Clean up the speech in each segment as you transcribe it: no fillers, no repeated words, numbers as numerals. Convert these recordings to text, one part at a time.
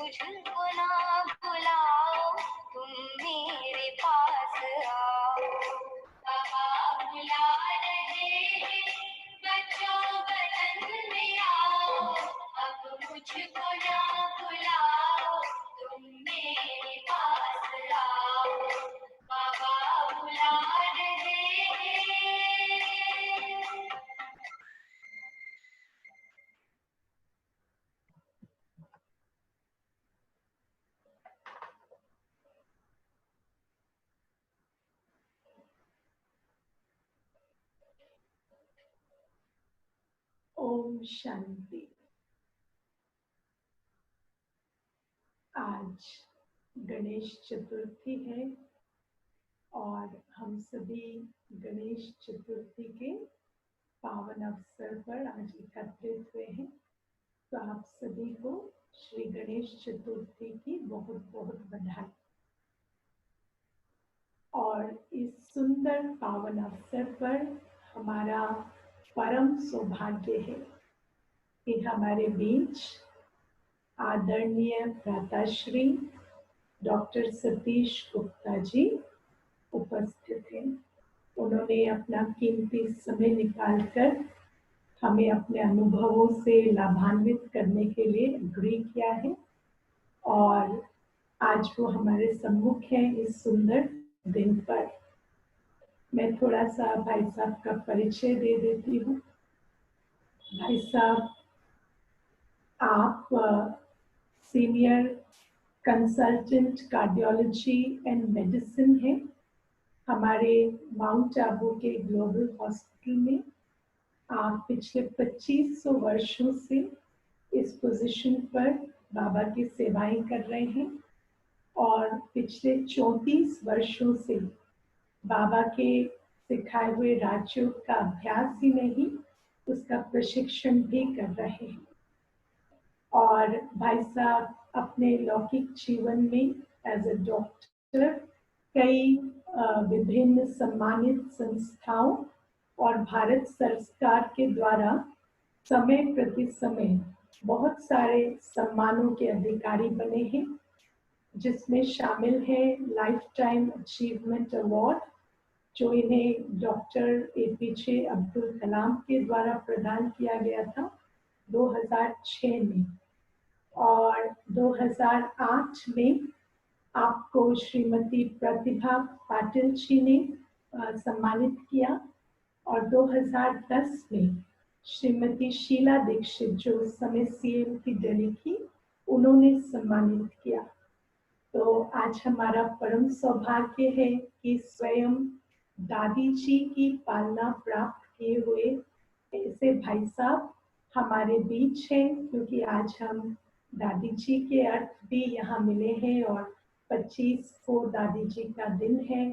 मुझको ना बुलाओ, तुम मेरे पास आओ। बाबा बुला रहे हैं, बच्चों बदन में आओ। अब मुझको ना बुलाओ, तुम मेरे पास आओ। बाबा बुला रहे हैं। ओम शांति। आज गणेश चतुर्थी है और हम सभी गणेश चतुर्थी के पावन अवसर पर आज एकत्रित हुए हैं। तो आप सभी को श्री गणेश चतुर्थी की बहुत बहुत बधाई। और इस सुंदर पावन अवसर पर हमारा परम सौभाग्य है कि हमारे बीच आदरणीय भ्राताश्री डॉक्टर सतीश गुप्ता जी उपस्थित हैं। उन्होंने अपना कीमती समय निकालकर हमें अपने अनुभवों से लाभान्वित करने के लिए एग्री किया है और आज वो हमारे सम्मुख हैं इस सुंदर दिन पर। मैं थोड़ा सा भाई साहब का परिचय दे देती हूँ। भाई साहब, आप senior consultant cardiology and medicine हैं हमारे माउंट आबू के ग्लोबल हॉस्पिटल में। आप पिछले 2500 वर्षों से इस पोजीशन पर बाबा की सेवाएं कर रहे हैं और पिछले 34 वर्षों से बाबा के सिखाए हुए राजयोग का अभ्यास ही नहीं, उसका प्रशिक्षण भी कर रहे हैं। और भाई साहब अपने लौकिक जीवन में एज ए डॉक्टर कई विभिन्न सम्मानित संस्थाओं और भारत सरकार के द्वारा समय प्रति समय बहुत सारे सम्मानों के अधिकारी बने हैं, जिसमें शामिल है लाइफ टाइम अचीवमेंट अवार्ड जो इन्हें डॉक्टर APJ अब्दुल कलाम के द्वारा प्रदान किया गया था 2006 में। और 2008 में आपको श्रीमती प्रतिभा पाटिल जी ने सम्मानित किया और 2010 में श्रीमती शीला दीक्षित जो उस समय CM थी दिल्ली की, उन्होंने सम्मानित किया। तो आज हमारा परम सौभाग्य है कि स्वयं दादी जी की पालना प्राप्त किए हुए ऐसे भाई साहब हमारे बीच हैं, क्योंकि आज हम दादी जी के अर्थ भी यहाँ मिले हैं और 25 को दादी जी का दिन है।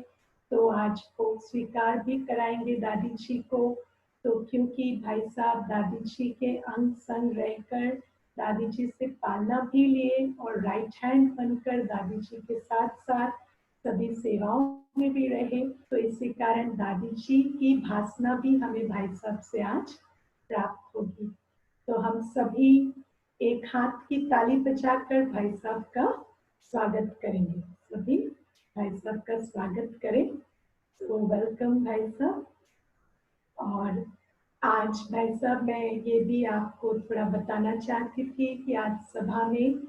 तो आज भोग स्वीकार भी कराएंगे दादी जी को। तो क्योंकि भाई साहब दादी जी के अंग संग रहकर दादी जी से पालना भी लिए और राइट हैंड बनकर दादी जी के साथ साथ सभी सेवाओं में भी रहे, तो इसी कारण दादी जी की भासना भी हमें भाई साहब से आज प्राप्त होगी। तो हम सभी एक हाथ की ताली बजाकर भाई साहब का स्वागत करेंगे। सभी भाई साहब का स्वागत करें। तो वेलकम भाई साहब। और आज भाई साहब मैं ये भी आपको थोड़ा बताना चाहती थी कि आज सभा में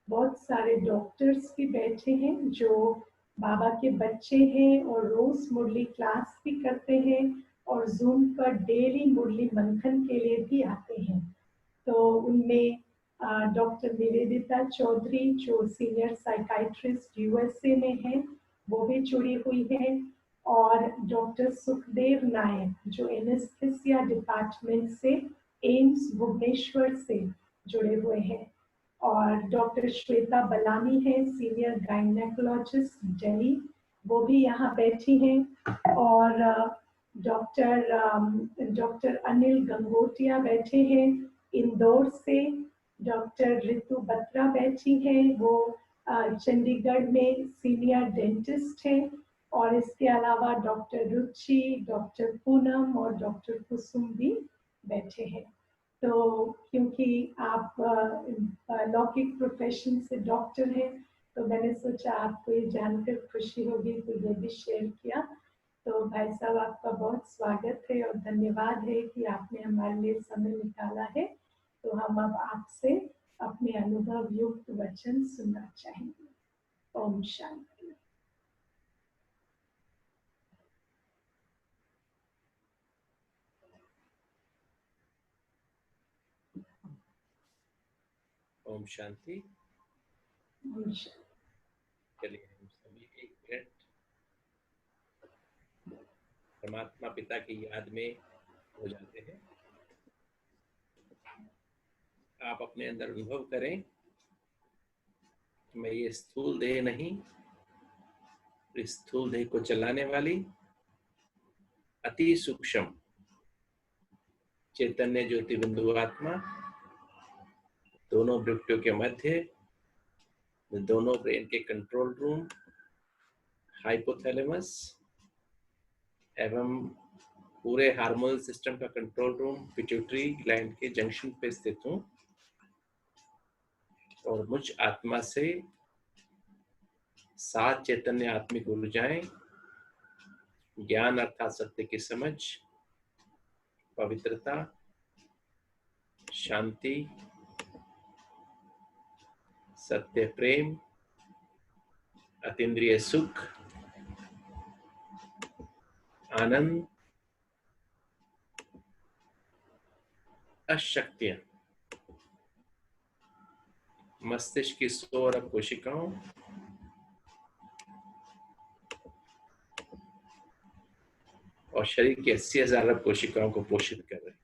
बहुत सारे डॉक्टर्स भी बैठे हैं जो बाबा के बच्चे हैं और रोज मुरली क्लास भी करते हैं और जूम पर डेली मुरली मंथन के लिए भी आते हैं। तो उनमें डॉक्टर निवेदिता चौधरी जो सीनियर साइकाइट्रिस्ट USA में हैं, वो भी जुड़ी हुई है। और डॉक्टर सुखदेव नायक जो एनेस्थेसिया डिपार्टमेंट से एम्स भुवनेश्वर से जुड़े हुए हैं। और डॉक्टर श्वेता बलानी है सीनियर गायनेकोलॉजिस्ट दिल्ली, वो भी यहाँ बैठी हैं। और डॉक्टर अनिल गंगोटिया बैठे हैं इंदौर से। डॉक्टर रितु बत्रा बैठी हैं, वो चंडीगढ़ में सीनियर डेंटिस्ट हैं। और इसके अलावा डॉक्टर रुचि, डॉक्टर पूनम और डॉक्टर कुसुम भी बैठे हैं। तो क्योंकि आप लौकिक प्रोफेशन से डॉक्टर हैं, तो मैंने सोचा आपको ये जानकर खुशी होगी तो ये भी शेयर किया। तो भाई साहब, आपका बहुत स्वागत है और धन्यवाद है कि आपने हमारे लिए समय निकाला है। तो हम अब आपसे अपने अनुभव युक्त वचन सुनना चाहेंगे। ओम शांति। ओम शांति। ओम शांति। चलिए हम सभी एक मिनट परमात्मा पिता की याद में हो जाते हैं। आप अपने अंदर अनुभव करें कि मैं ये स्थूल देह नहीं, इस स्थूल देह को चलाने वाली अति सूक्ष्म चैतन्य ज्योति बिंदु आत्मा, दोनों वृत्तियों के मध्य, दोनों ब्रेन के कंट्रोल रूम, हाइपोथैलेमस एवं पूरे हार्मोनल सिस्टम का कंट्रोल रूम पिट्यूटरी ग्लैंड के जंक्शन पे स्थित हूँ और मुझ आत्मा से 7 चैतन्य आत्मिक ऊर्जाएं, ज्ञान अर्थात सत्य की समझ, पवित्रता, शांति, सत्य प्रेम, अतीन्द्रिय सुख, आनंद, अशक्तियां, मस्तिष्क की 100 अरब कोशिकाओं और शरीर की 80,000 अरब कोशिकाओं को पोषित कर रहे हैं।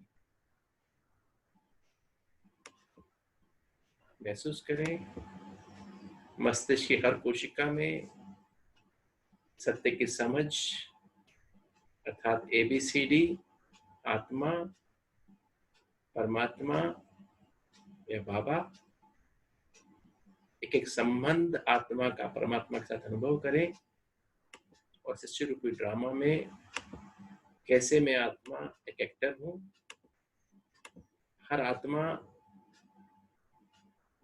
महसूस करें मस्तिष्क की हर कोशिका में सत्य की समझ अर्थात ABCD, आत्मा, परमात्मा या बाबा, एक एक संबंध आत्मा का परमात्मा के साथ अनुभव करें और शिष्य रूपी ड्रामा में कैसे मैं आत्मा एक एक्टर हूँ। हर आत्मा,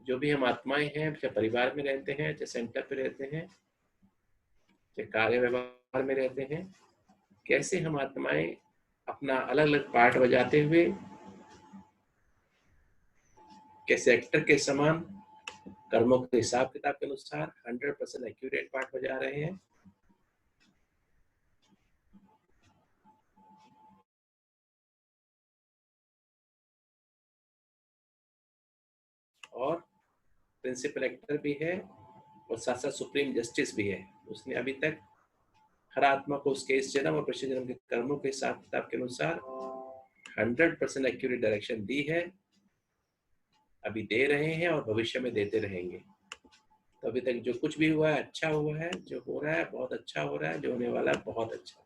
जो भी हम आत्माएं हैं, चाहे परिवार में रहते हैं, चाहे सेंटर पे रहते हैं, चाहे कार्य व्यवहार में रहते हैं, कैसे हम आत्माएं अपना अलग अलग पार्ट बजाते हुए कैसे एक्टर के समान कर्मों के हिसाब किताब के अनुसार 100% एक्यूरेट पार्ट बजा रहे हैं। और प्रिंसिपल एक्टर भी है और साथ साथ सुप्रीम जस्टिस भी है। उसने अभी तक हर आत्मा को उसके इस जन्म और पिछले जन्म के कर्मों के हिसाब किताब के अनुसार 100% एक्यूरेट डायरेक्शन दी है, अभी दे रहे हैं और भविष्य में देते रहेंगे। तो अभी तक जो कुछ भी हुआ है अच्छा हुआ है, जो हो रहा है बहुत अच्छा हो रहा है, जो होने वाला है बहुत अच्छा।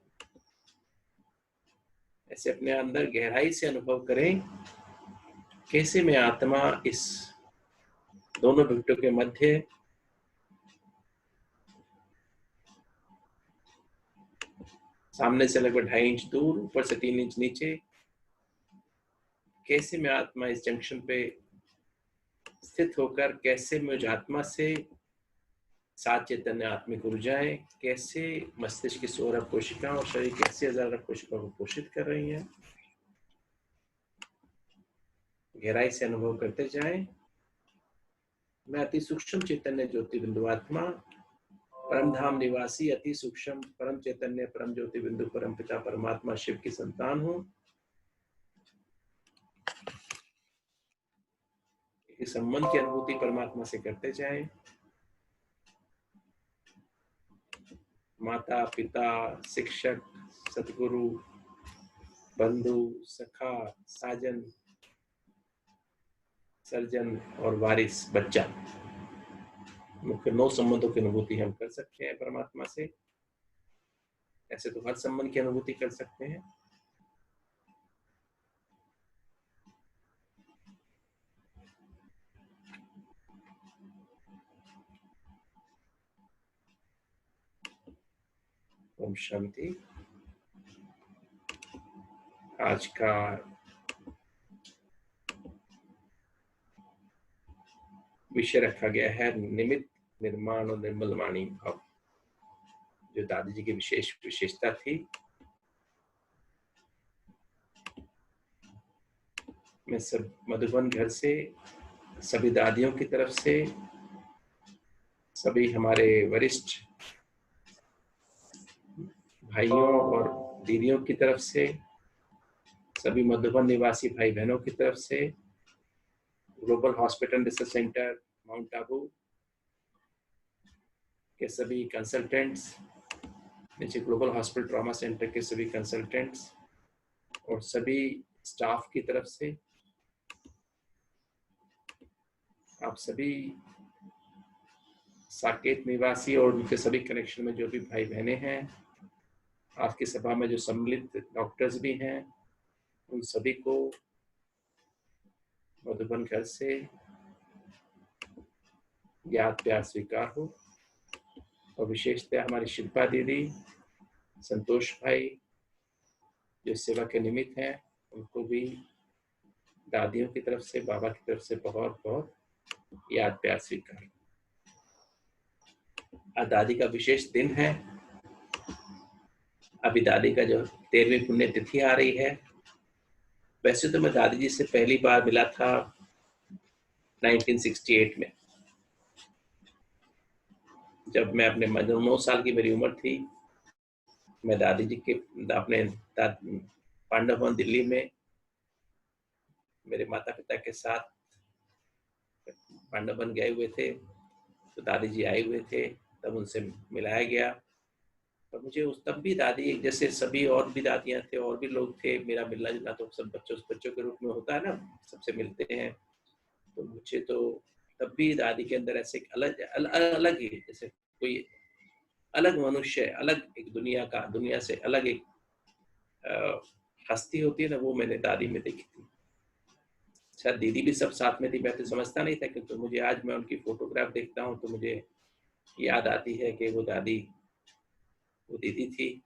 ऐसे अपने अंदर गहराई से अनुभव करें कैसे मैं आत्मा इस दोनों वृत्तियों के मध्य सामने से लगभग 2.5 इंच दूर, ऊपर से 3 इंच नीचे, कैसे मैं आत्मा इस जंक्शन पे स्थित होकर कैसे मुझ आत्मा से 7 चैतन्य आत्मिक ऊर्जाएं कैसे मस्तिष्क की 100 अरब कोशिकाओं और शरीर की 80,000 अरब कोशिकाओं को पोषित कर रही हैं। गहराई से अनुभव करते जाएं। मैं अति सूक्ष्म चैतन्य ज्योति बिंदु आत्मा, परम धाम निवासी अति सूक्ष्म परम चैतन्य परम ज्योति बिंदु परम पिता परमात्मा शिव की संतान हूँ। इस संबंध की अनुभूति परमात्मा से करते जाएं। माता पिता, शिक्षक, सतगुरु, बंधु, सखा, साजन, सर्जन और वारिस, बच्चा, मुख्य 9 संबंधों की अनुभूति हम कर सकते हैं परमात्मा से। ऐसे तो हर संबंध की अनुभूति कर सकते हैं। ओम शांति। आज का विषय रखा गया है निमित्त निर्माण और निर्मल वाणी भाव, जो दादी जी की विशेषता थी। मैं सब मधुबन घर से, सभी दादियों की तरफ से, सभी हमारे वरिष्ठ भाइयों और दीदियों की तरफ से, सभी मधुबन निवासी भाई बहनों की तरफ से, global hospital research centre mount Abu के सभी कंसल्टेंट्स, नीचे ग्लोबल हॉस्पिटल ट्रॉमा सेंटर के सभी कंसल्टेंट्स और सभी स्टाफ की तरफ से, आप सभी साकेत निवासी और उनके सभी कनेक्शन में जो भी भाई बहनें हैं, आज की सभा में जो सम्मिलित डॉक्टर्स भी हैं, उन सभी को मधुबन घर से याद प्यार स्वीकार हो। और विशेषतः हमारी शिल्पा दीदी, संतोष भाई जो सेवा के निमित्त हैं, उनको भी दादियों की तरफ से, बाबा की तरफ से बहुत बहुत याद प्यार स्वीकार। आज दादी का विशेष दिन है। अभी दादी का जो 13वीं पुण्यतिथि आ रही है। वैसे तो मैं दादी जी से पहली बार मिला था 1968 में, जब मैं अपने 9 साल की मेरी उम्र थी। मैं दादी जी के अपने पांडव भवन दिल्ली में मेरे माता पिता के साथ पांडव भवन गए हुए थे, तो दादी जी आए हुए थे, तब उनसे मिलाया गया। और मुझे उस तब भी दादी, जैसे सभी और भी दादियां थे और भी लोग थे, मेरा मिलना जुलना तो सब बच्चों के रूप में होता है ना, सबसे मिलते हैं। तो मुझे तो तब भी दादी के अंदर ऐसे अलग ही, जैसे कोई अलग मनुष्य, अलग एक दुनिया से अलग एक हस्ती होती है ना, वो मैंने दादी में देखी थी। शायद दीदी भी सब साथ में थी, मैं तो समझता नहीं था, क्योंकि मुझे आज मैं उनकी फोटोग्राफ देखता हूँ तो मुझे याद आती है कि वो दादी, वो दीदी थी।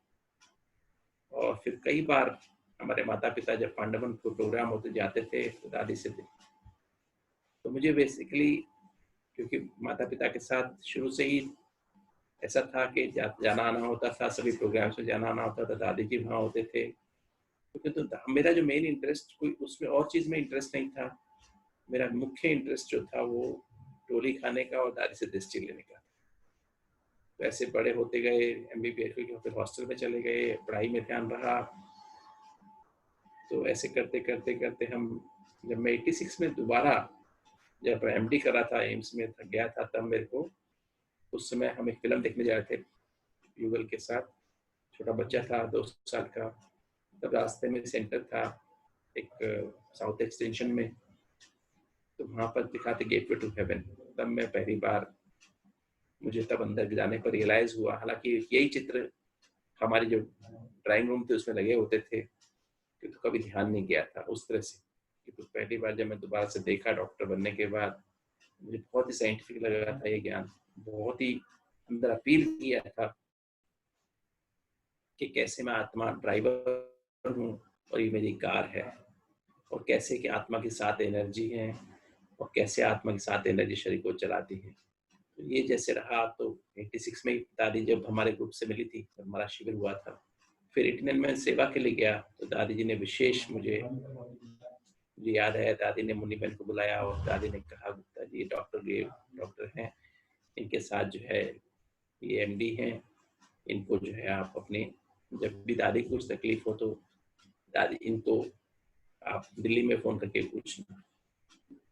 और फिर कई बार हमारे माता पिता जब पांडवन प्रोग्राम होते जाते थे तो दादी से थे। तो मुझे बेसिकली, क्योंकि माता पिता के साथ शुरू से ही ऐसा था कि जाना आना होता था, सभी प्रोग्राम्स में जाना आना होता था, दादी जी वहाँ होते थे। क्योंकि तो मेरा जो मेन इंटरेस्ट, कोई उसमें और चीज़ में इंटरेस्ट नहीं था। मेरा मुख्य इंटरेस्ट जो था वो टोली खाने का और दादी से दृष्टि लेने का। तो ऐसे बड़े होते गए, MBBS के, फिर हॉस्टल में चले गए, पढ़ाई में ध्यान रहा। तो ऐसे करते करते करते हम, जब मैं 86 में दोबारा जब MD करा था, एम्स में गया था, तब मेरे को, उस समय हम एक फिल्म देखने जा रहे थे युगल के साथ। छोटा बच्चा था 2 साल का। तब रास्ते में सेंटर था एक साउथ एक्सटेंशन में, तो वहाँ पर दिखाते गेटवे टू हेवन। तब मैं पहली बार, मुझे तब अंदर जाने पर रियलाइज हुआ, हालांकि यही चित्र हमारे जो ड्राइंग रूम थे उसमें लगे होते थे, तो कभी ध्यान नहीं गया था उस तरह से। कि तो पहली बार जब मैं दोबारा से देखा डॉक्टर बनने के बाद, मुझे बहुत ही साइंटिफिक लग रहा था ये ज्ञान, बहुत ही अंदर अपील किया था कि कैसे मैं आत्मा ड्राइवर हूँ और ये मेरी कार है, और कैसे कि आत्मा के साथ एनर्जी है और कैसे आत्मा के साथ एनर्जी शरीर को चलाती है। तो ये जैसे रहा। तो 86 में दादी जब हमारे ग्रुप से मिली थी, हमारा शिविर हुआ था, फिर 89 में सेवा के लिए गया, तो दादी जी ने विशेष मुझे याद है, दादी ने मुन्नी बहन को बुलाया और दादी ने कहा, गुप्ता जी डॉक्टर हैं, इनके साथ जो है ये MD हैं, इनको जो है आप अपने, जब भी दादी को कुछ तकलीफ हो तो दादी इनको आप दिल्ली में फ़ोन करके पूछना।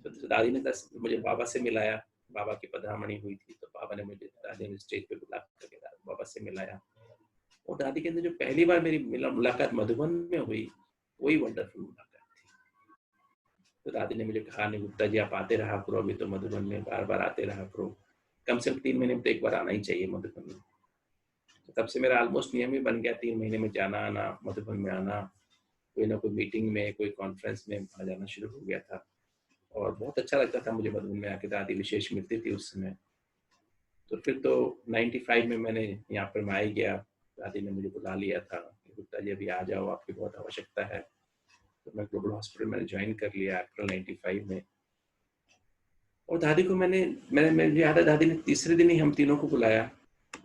तो दादी ने मुझे बाबा से मिलाया, बाबा की पधरामणि हुई थी, तो बाबा ने मुझे, दादी ने स्टेज पे बुला करके बाबा से मिलाया। और दादी के अंदर जो पहली बार मेरी मुलाकात मधुबन में हुई, वही वंडरफुल मुलाकात थी। तो दादी ने मुझे कहा, नहीं गुप्ता जी आप आते रहा करो, अभी तो मधुबन में बार बार आते रहा करो, कम से कम 3 महीने में तो एक बार आना ही चाहिए मधुबन में। तो तब से मेरा ऑलमोस्ट नियम ही बन गया, 3 महीने में जाना आना, मधुबन में आना, कोई ना कोई मीटिंग में, कोई कॉन्फ्रेंस में आ जाना शुरू हो गया था। और बहुत अच्छा लगता था मुझे मधुबन में आके, दादी विशेष मिलती थी उस समय। तो फिर तो 95 में मैंने यहाँ पर मैं आई गया, दादी ने मुझे बुला लिया था, गुप्ता जी अभी आ जाओ, आपकी बहुत आवश्यकता है। तो मैं ग्लोबल हॉस्पिटल मैंने ज्वाइन कर लिया अप्रैल 95 में। और दादी को मुझे याद है, दादी ने तीसरे दिन ही हम तीनों को बुलाया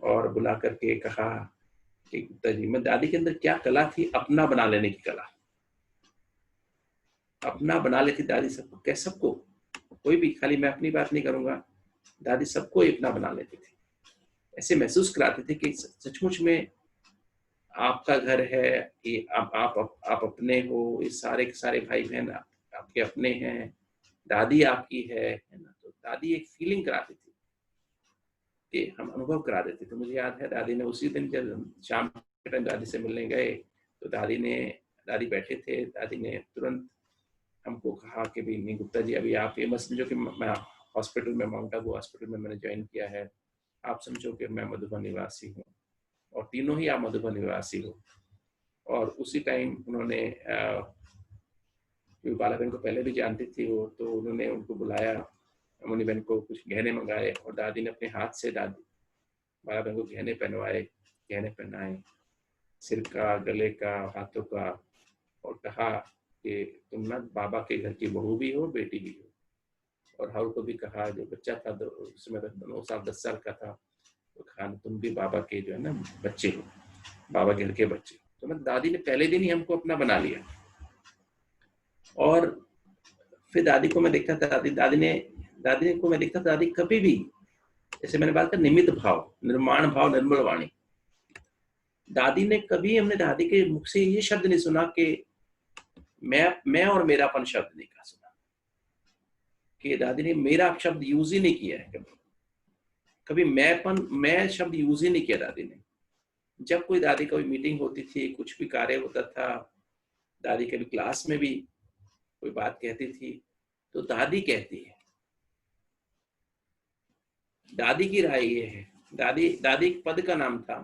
और बुला करके कहा कि गुप्ता जी, मैं दादी के अंदर क्या कला थी, अपना बना लेने की कला। अपना बना लेती दादी सबको, कैसे सबको, कोई भी, खाली मैं अपनी बात नहीं करूंगा, दादी सबको अपना बना लेती थी। ऐसे महसूस कराते थे कि सचमुच में आपका घर है, ये आप अपने हो, ये सारे के सारे भाई बहन आपके अपने हैं, दादी आपकी है ना। तो दादी एक फीलिंग कराती थी कि हम अनुभव करा देते थे। मुझे याद है दादी ने उसी दिन जब शाम के टाइम दादी से मिलने गए तो दादी बैठे थे, दादी ने तुरंत हमको कहा कि भी नहीं गुप्ता जी, अभी आप ये मत समझो कि मैं हॉस्पिटल में, माउंट आबू हॉस्पिटल में मैंने ज्वाइन किया है, आप समझो कि मैं मधुबन निवासी हूँ और तीनों ही आप मधुबन निवासी हो। और उसी टाइम उन्होंने बाला बहन को पहले भी जानती थी वो, तो उन्होंने उनको बुलाया, मुनि बहन को कुछ गहने मंगाए और दादी ने अपने हाथ से बाला बहन को गहने पहनाए, सिर का, गले का, हाथों का, और कहा कि तुम ना बाबा के घर की बहू भी हो, बेटी भी हो। और हाउ को भी कहा, जो बच्चा था उसमें 9 साल 10 साल का था, तो कहा तुम भी बाबा के जो है ना बच्चे हो, बाबा के घर के बच्चे। तो मतलब दादी ने पहले दिन ही हमको अपना बना लिया। और फिर दादी को मैं देखता था, दादी को मैं देखता था, दादी कभी भी, जैसे मैंने बात कर निमित्त भाव, निर्माण भाव, निर्मल वाणी, दादी ने कभी, हमने दादी के मुख से ये शब्द नहीं सुना कि मैं और मेरापन शब्द नहीं कहा सुना, कि दादी ने मेरा शब्द यूज ही नहीं किया है कभी मैं शब्द यूज ही नहीं किया दादी ने। जब कोई दादी कोई मीटिंग होती थी, कुछ भी कार्य होता था, दादी कभी क्लास में भी कोई बात कहती थी तो दादी कहती है, दादी की राय ये है। दादी एक पद का नाम था,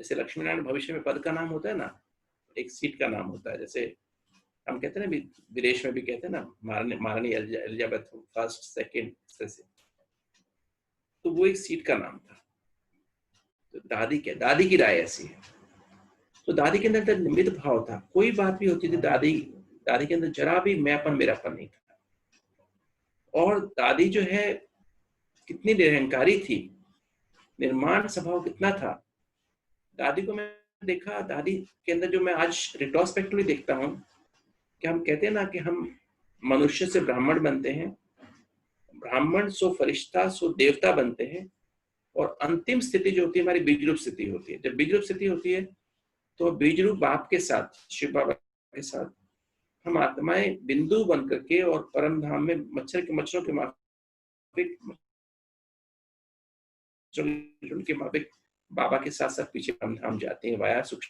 जैसे लक्ष्मी नारायण भविष्य में पद का नाम होता है ना, एक सीट का नाम होता है। जैसे हम कहते हैं ना, विदेश में भी कहते हैं ना, महारानी एलिजाबेथ फर्स्ट सेकंड, से तो वो एक सीट का नाम था। तो दादी की राय ऐसी है। तो दादी के अंदर निमित्त भाव था, कोई बात भी होती थी, दादी के अंदर जरा भी मैंपन मेरापन नहीं था। और दादी जो है कितनी निरहंकारी थी, निर्माण स्वभाव कितना था। दादी को मैं देखा, दादी के अंदर जो मैं आज रिट्रोस्पेक्टिवली देखता हूँ, कि हम कहते हैं ना कि हम मनुष्य से ब्राह्मण बनते हैं, ब्राह्मण सो फरिश्ता सो देवता बनते हैं, और अंतिम स्थिति जो होती है हमारी बीज रूप स्थिति होती है। जब बीज रूप स्थिति होती है तो बीज रूप बाप के साथ, शिव बाबा के साथ हम आत्माएं बिंदु बन करके और परम धाम में मच्छरों के माफिक बाबा के साथ साथ पीछे परम धाम जाते हैं वाया सुख।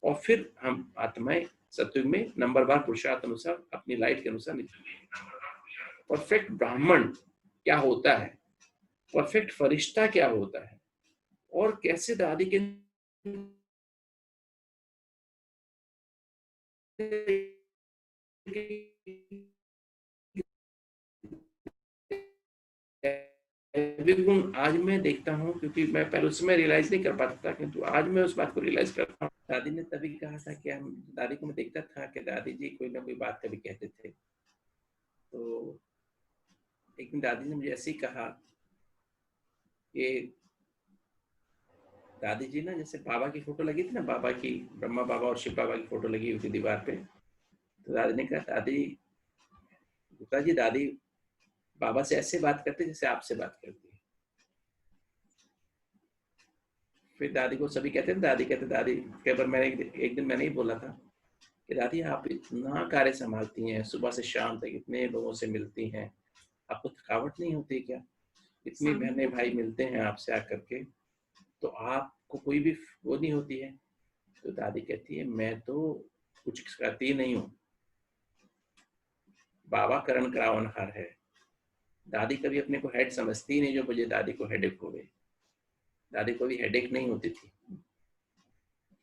और फिर हम आत्माएं सत्युग में नंबरवार पुरुषार्थ अनुसार अपनी लाइट के अनुसार निकलते। परफेक्ट ब्राह्मण क्या होता है, परफेक्ट फरिश्ता क्या होता है, और कैसे दादी के गुण आज मैं देखता हूँ, क्योंकि मैं पहले उसमें रियलाइज नहीं कर पाता था, किंतु आज मैं उस बात को रियलाइज करता हूँ। दादी ने तभी कहा था कि हम, दादी को मैं देखता था कि दादी जी कोई ना कोई बात कभी कहते थे। तो एक दिन दादी ने मुझे ऐसे ही कहा कि दादी जी ना, जैसे बाबा की फोटो लगी थी ना, बाबा की, ब्रह्मा बाबा और शिव बाबा की फोटो लगी हुई थी दीवार पे। तो दादी ने कहा, दादी गुप्ता जी, दादी बाबा से ऐसे बात करते जैसे आपसे बात करती है। फिर दादी को सभी कहते थे, दादी कई बार मैंने एक दिन मैंने ही बोला था कि दादी आप इतना कार्य संभालती हैं, सुबह से शाम तक इतने लोगों से मिलती हैं, आपको थकावट नहीं होती क्या? इतनी बहने भाई मिलते हैं आपसे आकर के, तो आपको कोई भी वो नहीं होती है? तो दादी कहती है, मैं तो कुछ करती नहीं हूँ, बाबा करण करावनहार है। दादी कभी अपने को हेड समझती ही नहीं, जो मुझे दादी को हेडेक हो गई। दादी को भी हेडेक नहीं होती थी।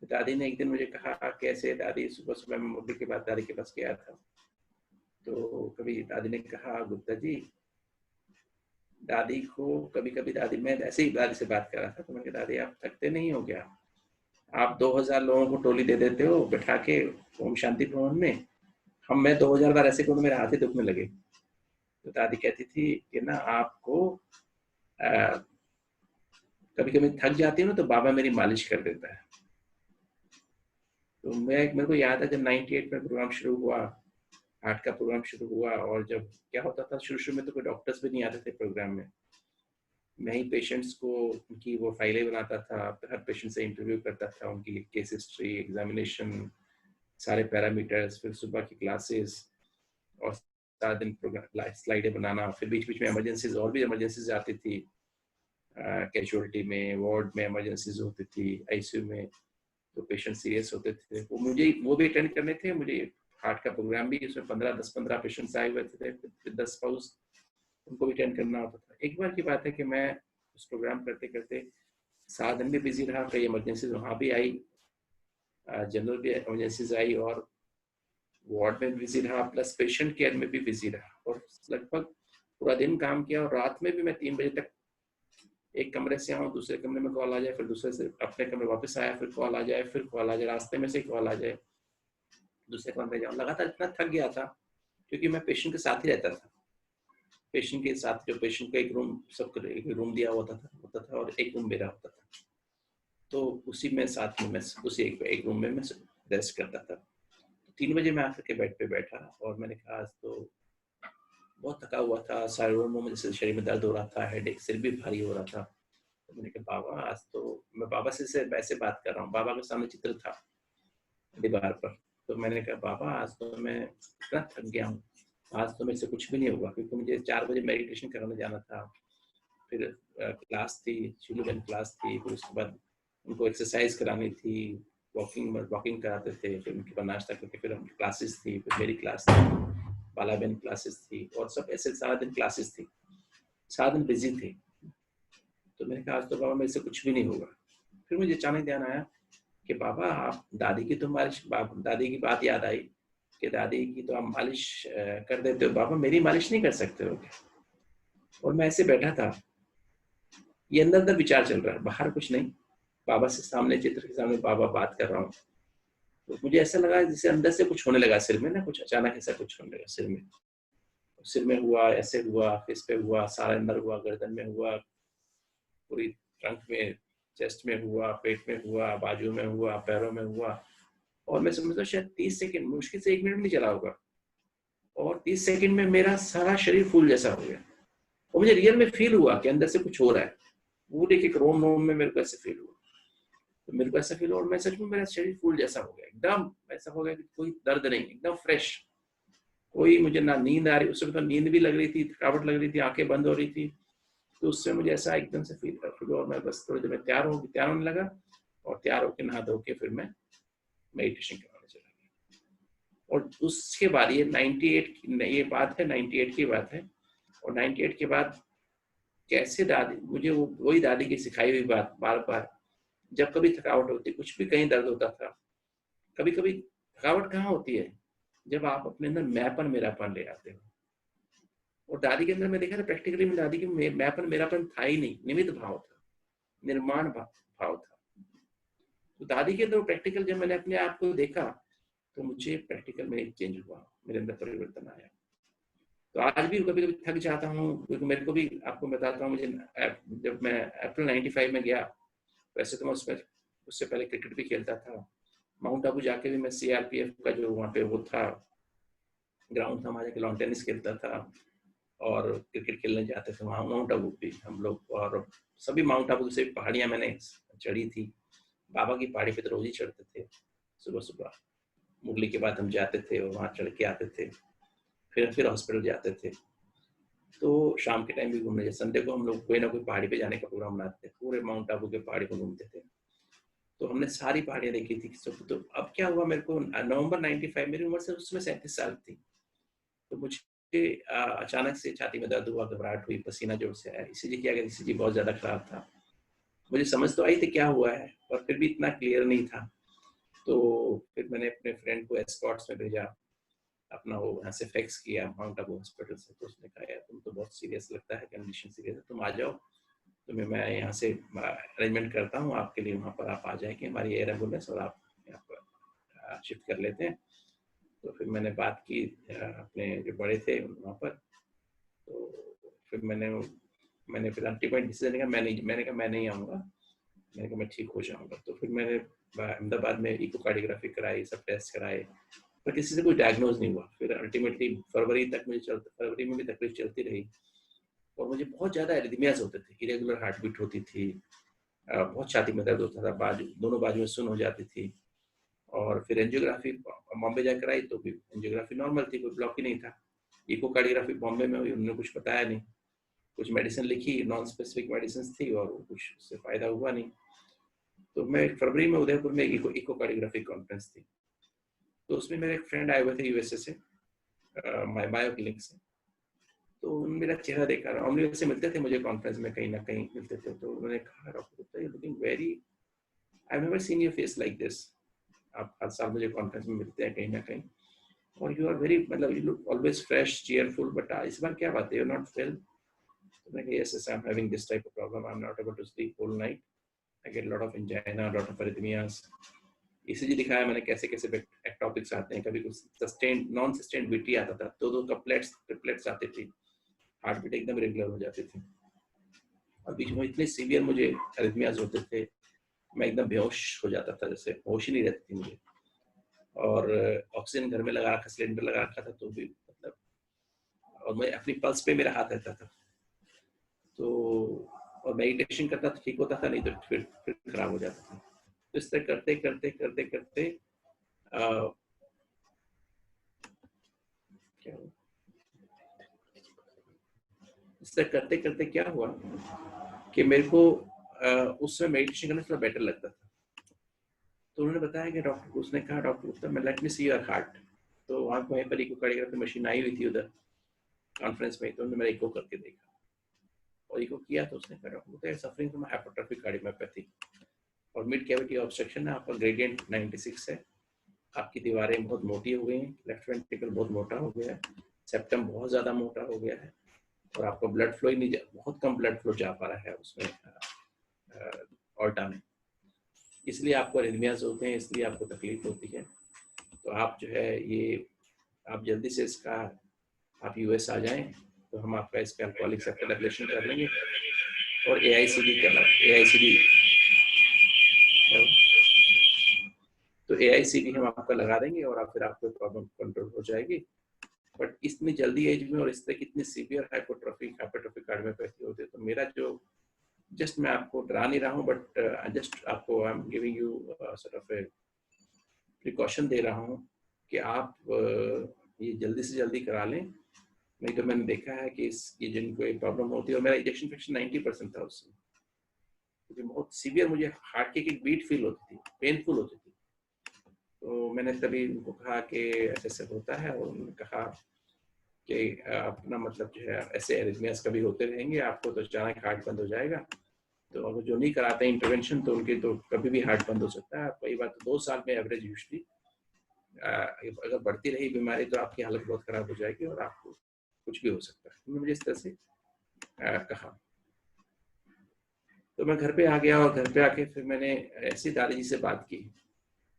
तो दादी ने एक दिन मुझे कहा, कैसे दादी, सुबह सुबह मैं मुरली के बाद दादी के पास गया था, तो कभी दादी ने कहा, गुप्ता जी दादी को कभी कभी दादी, मैं ऐसे ही दादी से बात कर रहा था तो मैंने कहा दादी आप थकते नहीं हो क्या, आप 2000 लोगों को टोली दे देते हो बैठा के ओम शांति भवन में, मैं 2000 बार ऐसे करूँ मेरे हाथ ही दुखने लगे। तो दादी कहती थी कि ना आपको कभी कभी थक जाती है ना तो बाबा मेरी मालिश कर देता है। तो मेरे को याद है जब 98 में प्रोग्राम शुरू हुआ, हार्ट का प्रोग्राम शुरू हुआ, और जब क्या होता था शुरू में तो कोई डॉक्टर्स भी नहीं आते थे प्रोग्राम में, मैं ही पेशेंट्स को उनकी वो फाइलें बनाता था, हर पेशेंट से इंटरव्यू करता था, उनकी केस हिस्ट्री, एग्जामिनेशन, सारे पैरामीटर्स, फिर सुबह की क्लासेस और सारा दिन प्रोग्राम स्लाइडें बनाना, फिर बीच बीच में इमरजेंसीज, और भी इमरजेंसीज आती थी, कैजुअलिटी में, वार्ड में इमरजेंसीज होती थी, आईसीयू में तो पेशेंट सीरियस होते थे, वो भी अटेंड करने थे मुझे। हार्ट का प्रोग्राम भी, उसमें 10-15 पेशेंट्स आए हुए थे, फिर 10 स्पाउस, उनको भी अटेंड करना होता था। एक बार की बात है कि मैं उस प्रोग्राम करते करते 7 दिन भी बिजी रहा, कई इमरजेंसीज वहाँ भी आई, जनरल भी इमरजेंसीज आई, और वार्ड में बिजी रहा, प्लस पेशेंट केयर में भी बिजी रहा, और लगभग पूरा दिन काम किया। और रात में भी मैं 3 बजे तक एक कमरे से आऊँ, दूसरे कमरे में कॉल आ जाए, फिर दूसरे से अपने कमरे वापस आया, फिर कॉल आ जाए, फिर कॉल आ जाए, रास्ते में से कॉल आ जाए, दूसरे कमरे जाऊँ, लगातार इतना थक गया था क्योंकि मैं पेशेंट के साथ ही रहता था। पेशेंट के साथ, जो पेशेंट का एक रूम, सबको एक रूम दिया होता था और एक रूम मेरा होता था, तो उसी में साथ में मैं उसी एक रूम में मैं रेस्ट करता था। 3 बजे मैं आकर के बेड पे बैठा और मैंने कहा आज तो बहुत थका हुआ था, सारे रूमों में जैसे शरीर में दर्द हो रहा था, हेडेक, सिर भी भारी हो रहा था। तो मैंने कहा बाबा आज तो, मैं बाबा से वैसे बात कर रहा हूँ, बाबा के सामने चित्र था दीवार पर, तो मैंने कहा बाबा आज तो मैं इतना थक गया हूँ, आज तो मेरे से कुछ भी नहीं होगा, क्योंकि मुझे 4 बजे मेडिटेशन कराने जाना था, फिर क्लास थी, चिल्ड्रन क्लास थी, फिर उसके बाद उनको एक्सरसाइज करानी थी, वॉकिंग कराते थे, फिर उनके बाद नाश्ता करके फिर उनकी क्लासेस थी, फिर मेरी क्लास थी, बालाबेन क्लासेस थी, और सब ऐसे सारा दिन क्लासेस थी, सारा दिन बिजी थे। तो मैंने कहा आज तो बाबा मेरे से कुछ भी नहीं होगा। फिर मुझे अचानक ध्यान आया कि बाबा आप दादी की तो मालिश, दादी की बात याद आई कि दादी की तो आप मालिश कर देते हो, बाबा मेरी मालिश नहीं कर सकते हो क्या? और मैं ऐसे बैठा था, ये अंदर अंदर विचार चल रहा है, बाहर कुछ नहीं, बाबा से सामने, चित्र के सामने बाबा बात कर रहा हूँ, तो मुझे ऐसा लगा जैसे अंदर से कुछ होने लगा सिर में ना, कुछ अचानक ऐसा कुछ होने लगा सिर में हुआ, ऐसे हुआ, फेस पे हुआ, सारा अंदर हुआ, गर्दन में हुआ, पूरी ट्रंक में, चेस्ट में हुआ, पेट में हुआ, बाजू में हुआ, पैरों में हुआ, और मैं समझता शायद 30 सेकंड, मुश्किल से 1 मिनट नहीं चला होगा, और 30 सेकंड में मेरा सारा शरीर फूल जैसा हो गया, और मुझे रियल में फील हुआ कि अंदर से कुछ हो रहा है, पूरे एक रोम में मेरे को ऐसे फील हुआ। तो मेरे को ऐसा फील हुआ और मैं सच में, मेरा शरीर फूल जैसा हो गया, एकदम ऐसा हो गया कि कोई दर्द नहीं, एकदम फ्रेश, कोई मुझे ना नींद आ रही, उस समय तो नींद भी लग रही थी, थकावट लग रही थी, आंखें बंद हो रही थी, तो उससे मुझे ऐसा एकदम से फील हुआ, और मैं बस थोड़ी देर में तैयार होने लगा, और तैयार होकर नहा धो के फिर मैं मेडिटेशन करवाने चला गया। और उसके बाद ये 98 ये बात है, 98 की बात है, और 98 के बाद कैसे दादी मुझे वही दादी की सिखाई हुई बात बार बार, जब कभी थकावट होती, कुछ भी कहीं दर्द होता था, कभी कभी थकावट कहाँ होती है, जब आप अपने अंदर मैंपन मेरापन ले आते हो। और दादी के अंदर मैं देखा था प्रैक्टिकली में, दादी के मैंपन मेरापन था ही नहीं, निमित्त भाव था, निर्माण भाव था। तो दादी के अंदर प्रैक्टिकल जब मैंने अपने आप को देखा तो मुझे प्रैक्टिकल में एक चेंज हुआ, मेरे अंदर परिवर्तन आया। तो आज भी कभी कभी थक जाता हूँ, क्योंकि मेरे को भी, आपको बताता हूँ, मुझे जब मैं अप्रैल 95 में गया, वैसे तो मैं उससे पहले क्रिकेट भी खेलता था, माउंट आबू जाके भी मैं CRPF का जो वहाँ पे वो था ग्राउंड था, वहाँ जाके लॉन टेनिस खेलता था और क्रिकेट खेलने जाते थे वहाँ माउंट आबू भी हम लोग, और सभी माउंट आबू से पहाड़ियाँ मैंने चढ़ी थी, बाबा की पहाड़ी पे तो रोज ही चढ़ते थे, सुबह सुबह मुरली के बाद हम जाते थे और वहाँ चढ़ के आते थे, फिर हॉस्पिटल जाते थे। तो शाम के टाइम भी घूमने जाते, संडे को हम लोग कोई ना कोई पहाड़ी पे जाने का प्रोग्राम बनाते थे, पूरे माउंट आबू के पहाड़ी पे घूमते थे। तो हमने सारी पहाड़ियाँ देखी थी। तो अब क्या हुआ, मेरे को नवंबर 95, मेरी उम्र से उसमें 37 साल थी, तो मुझे अचानक से छाती में दर्द हुआ, घबराहट हुई, पसीना जोर से आया, ECG किया गया, ECG बहुत ज़्यादा खराब था, मुझे समझ तो आई थी क्या हुआ है, पर फिर भी इतना क्लियर नहीं था। तो फिर मैंने अपने फ्रेंड को एस्कॉर्ट्स में भेजा, अपना वो यहाँ से फैक्स किया माउंट आबू हॉस्पिटल से, तो उसने कहा यार तुम तो बहुत सीरियस लगता है, कंडीशन सीरियस है, तुम आ जाओ, तुम्हें मैं यहाँ से अरेंजमेंट करता हूँ आपके लिए, वहाँ पर आप आ जाएंगे हमारी एयर एम्बुलेंस और आप यहाँ पर शिफ्ट कर लेते हैं। तो फिर मैंने बात की अपने जो बड़े थे वहाँ पर, तो फिर मैंने फिर अल्टीमेट डिसीजन लिया, मैंने कहा मैं नहीं आऊँगा, मैंने कहा मैं ठीक हो जाऊँगा। तो फिर मैंने अहमदाबाद में इकोकार्डियोग्राफी कराई, सब टेस्ट कराए, पर किसी से कोई डायग्नोज नहीं हुआ। फिर अल्टीमेटली फरवरी में भी तकलीफ चलती रही और मुझे बहुत ज़्यादा एरिथमियाज होते थे, इरेगुलर हार्ट बीट होती थी, बहुत छाती में दर्द होता था, दोनों बाजू में सुन्न हो जाती थी। और फिर एंजियोग्राफी बॉम्बे जाकर कराई तो भी एंजियोग्राफी नॉर्मल थी, कोई ब्लॉक ही नहीं था। इकोकार्डियोग्राफी बॉम्बे में हुई, उन्होंने कुछ बताया नहीं, कुछ मेडिसिन लिखी, नॉन स्पेसिफिक मेडिसिन थी और कुछ उससे फायदा हुआ नहीं। तो मैं फरवरी में उदयपुर में इकोकार्डियोग्राफी कॉन्फ्रेंस थी, तो उसमें मेरे एक फ्रेंड आए हुए थे यूएसए से, मायो क्लिनिक से। तो मेरा चेहरा देखा, नॉर्मली से मिलते थे मुझे कॉन्फ्रेंस में, कहीं ना कहीं मिलते थे, तो उन्होंने कहा doctor Gupta you looking very, I have never seen your face like this, आप हर साल मुझे कॉन्फ्रेंस में मिलते हैं कहीं ना कहीं, और यू आर वेरी, मतलब you look always fresh cheerful, but इस बार क्या बात है, यू आर नॉट वेल? तो मैंने कहा yes I am having this type of problem, I am not able to sleep whole night, I get lot of angina, lot of arrhythmias. ECG दिखाया मैंने कैसे कैसे एक्टॉपिक्स आते हैं, कभी कुछ सस्टेन्ड नॉन सस्टेन्ड वीटी आता था, दो कपलेट्स ट्रिपलेट्स आती थी, हार्ट बीट एकदम रेगुलर हो जाती थी, और बीच में इतने सीवियर मुझे अरिथमियाज होते थे, मैं एकदम बेहोश हो जाता था, जैसे होश ही नहीं रहती थी मुझे। और ऑक्सीजन घर में लगा रखा, सिलेंडर लगा रखा था तो भी मतलब, और मैं अपनी पल्स पे मेरा हाथ रहता था, तो और मेडिटेशन करता तो ठीक होता था, नहीं तो फिर खराब हो जाता था। तो इस तरह करते करते करते करते इस तरह करते करते क्या हुआ कि मेरे को उसमें मेडिटेशन करना थोड़ा बेटर लगता था। तो उन्होंने बताया कि डॉक्टर, उसने कहा डॉक्टर उत्तम मैं let me see your heart, तो वहाँ वहीं पर इकोकार्डियोग्राफी मशीन आई हुई थी उधर कॉन्फ्रेंस में, तो उन्होंने मेरा इको करके देखा और इको किया, तो उसने कहा डॉक्टर उत्तम सफरिंग फ्रॉम हाइपरट्रोफिक कार्डियोमायोपैथी और मिड कैविटी ऑब्स्ट्रक्शन है, आपका ग्रेडियंट 96 है, आपकी दीवारें बहुत मोटी हो गई हैं, लेफ्ट वेंट्रिकल बहुत मोटा हो गया है, सेप्टम बहुत ज़्यादा मोटा हो गया है, और आपका ब्लड फ्लो ही नहीं बहुत कम ब्लड फ्लो जा पा रहा है उसमें ऑल्टा में, इसलिए आपको अरिथमियाज होते हैं, इसलिए आपको तकलीफ होती है। तो आप जो है ये आप जल्दी से इसका आप यूएस आ जाएं, तो हम आपका इसका अल्कोहलिक सेप्टल एब्लेशन कर लेंगे और एआईसीडी तो एआईसीडी हम आपका लगा देंगे और आप फिर आपको प्रॉब्लम कंट्रोल हो जाएगी। बट इतनी जल्दी एज में और इस तरह कितनी सीवियर हाइपरट्रोफिक कार्डियोमायोपैथी होती है, तो मेरा जो जस्ट मैं आपको डरा नहीं रहा हूँ, बट जस्ट आपको I am giving you sort of a precaution दे रहा हूँ कि आप ये जल्दी से जल्दी करा लें, नहीं तो मैंने देखा है कि ये जिनको एक प्रॉब्लम होती है, और मेरा इंजेक्शन फ्रैक्शन 90% था उससे, क्योंकि बहुत सीवियर मुझे हार्ट की एक बीट फील होती थी, पेनफुल होती थी। तो मैंने तभी उनको कहा कि ऐसे ऐसे होता है, और उन्होंने कहा कि अपना मतलब जो है ऐसे एरिथमियास कभी होते रहेंगे, आपको तो अचानक हार्ट बंद हो जाएगा, तो अगर जो नहीं कराते इंटरवेंशन तो उनके तो कभी भी हार्ट बंद हो सकता है। कई बार तो 2 साल में एवरेज यूजली अगर बढ़ती रही बीमारी तो आपकी हालत बहुत खराब हो जाएगी और आपको कुछ भी हो सकता है। उन्होंने मुझे इस तरह से कहा, तो मैं घर पे आ गया, और घर पे आके फिर मैंने ऐसी दादी जी से बात की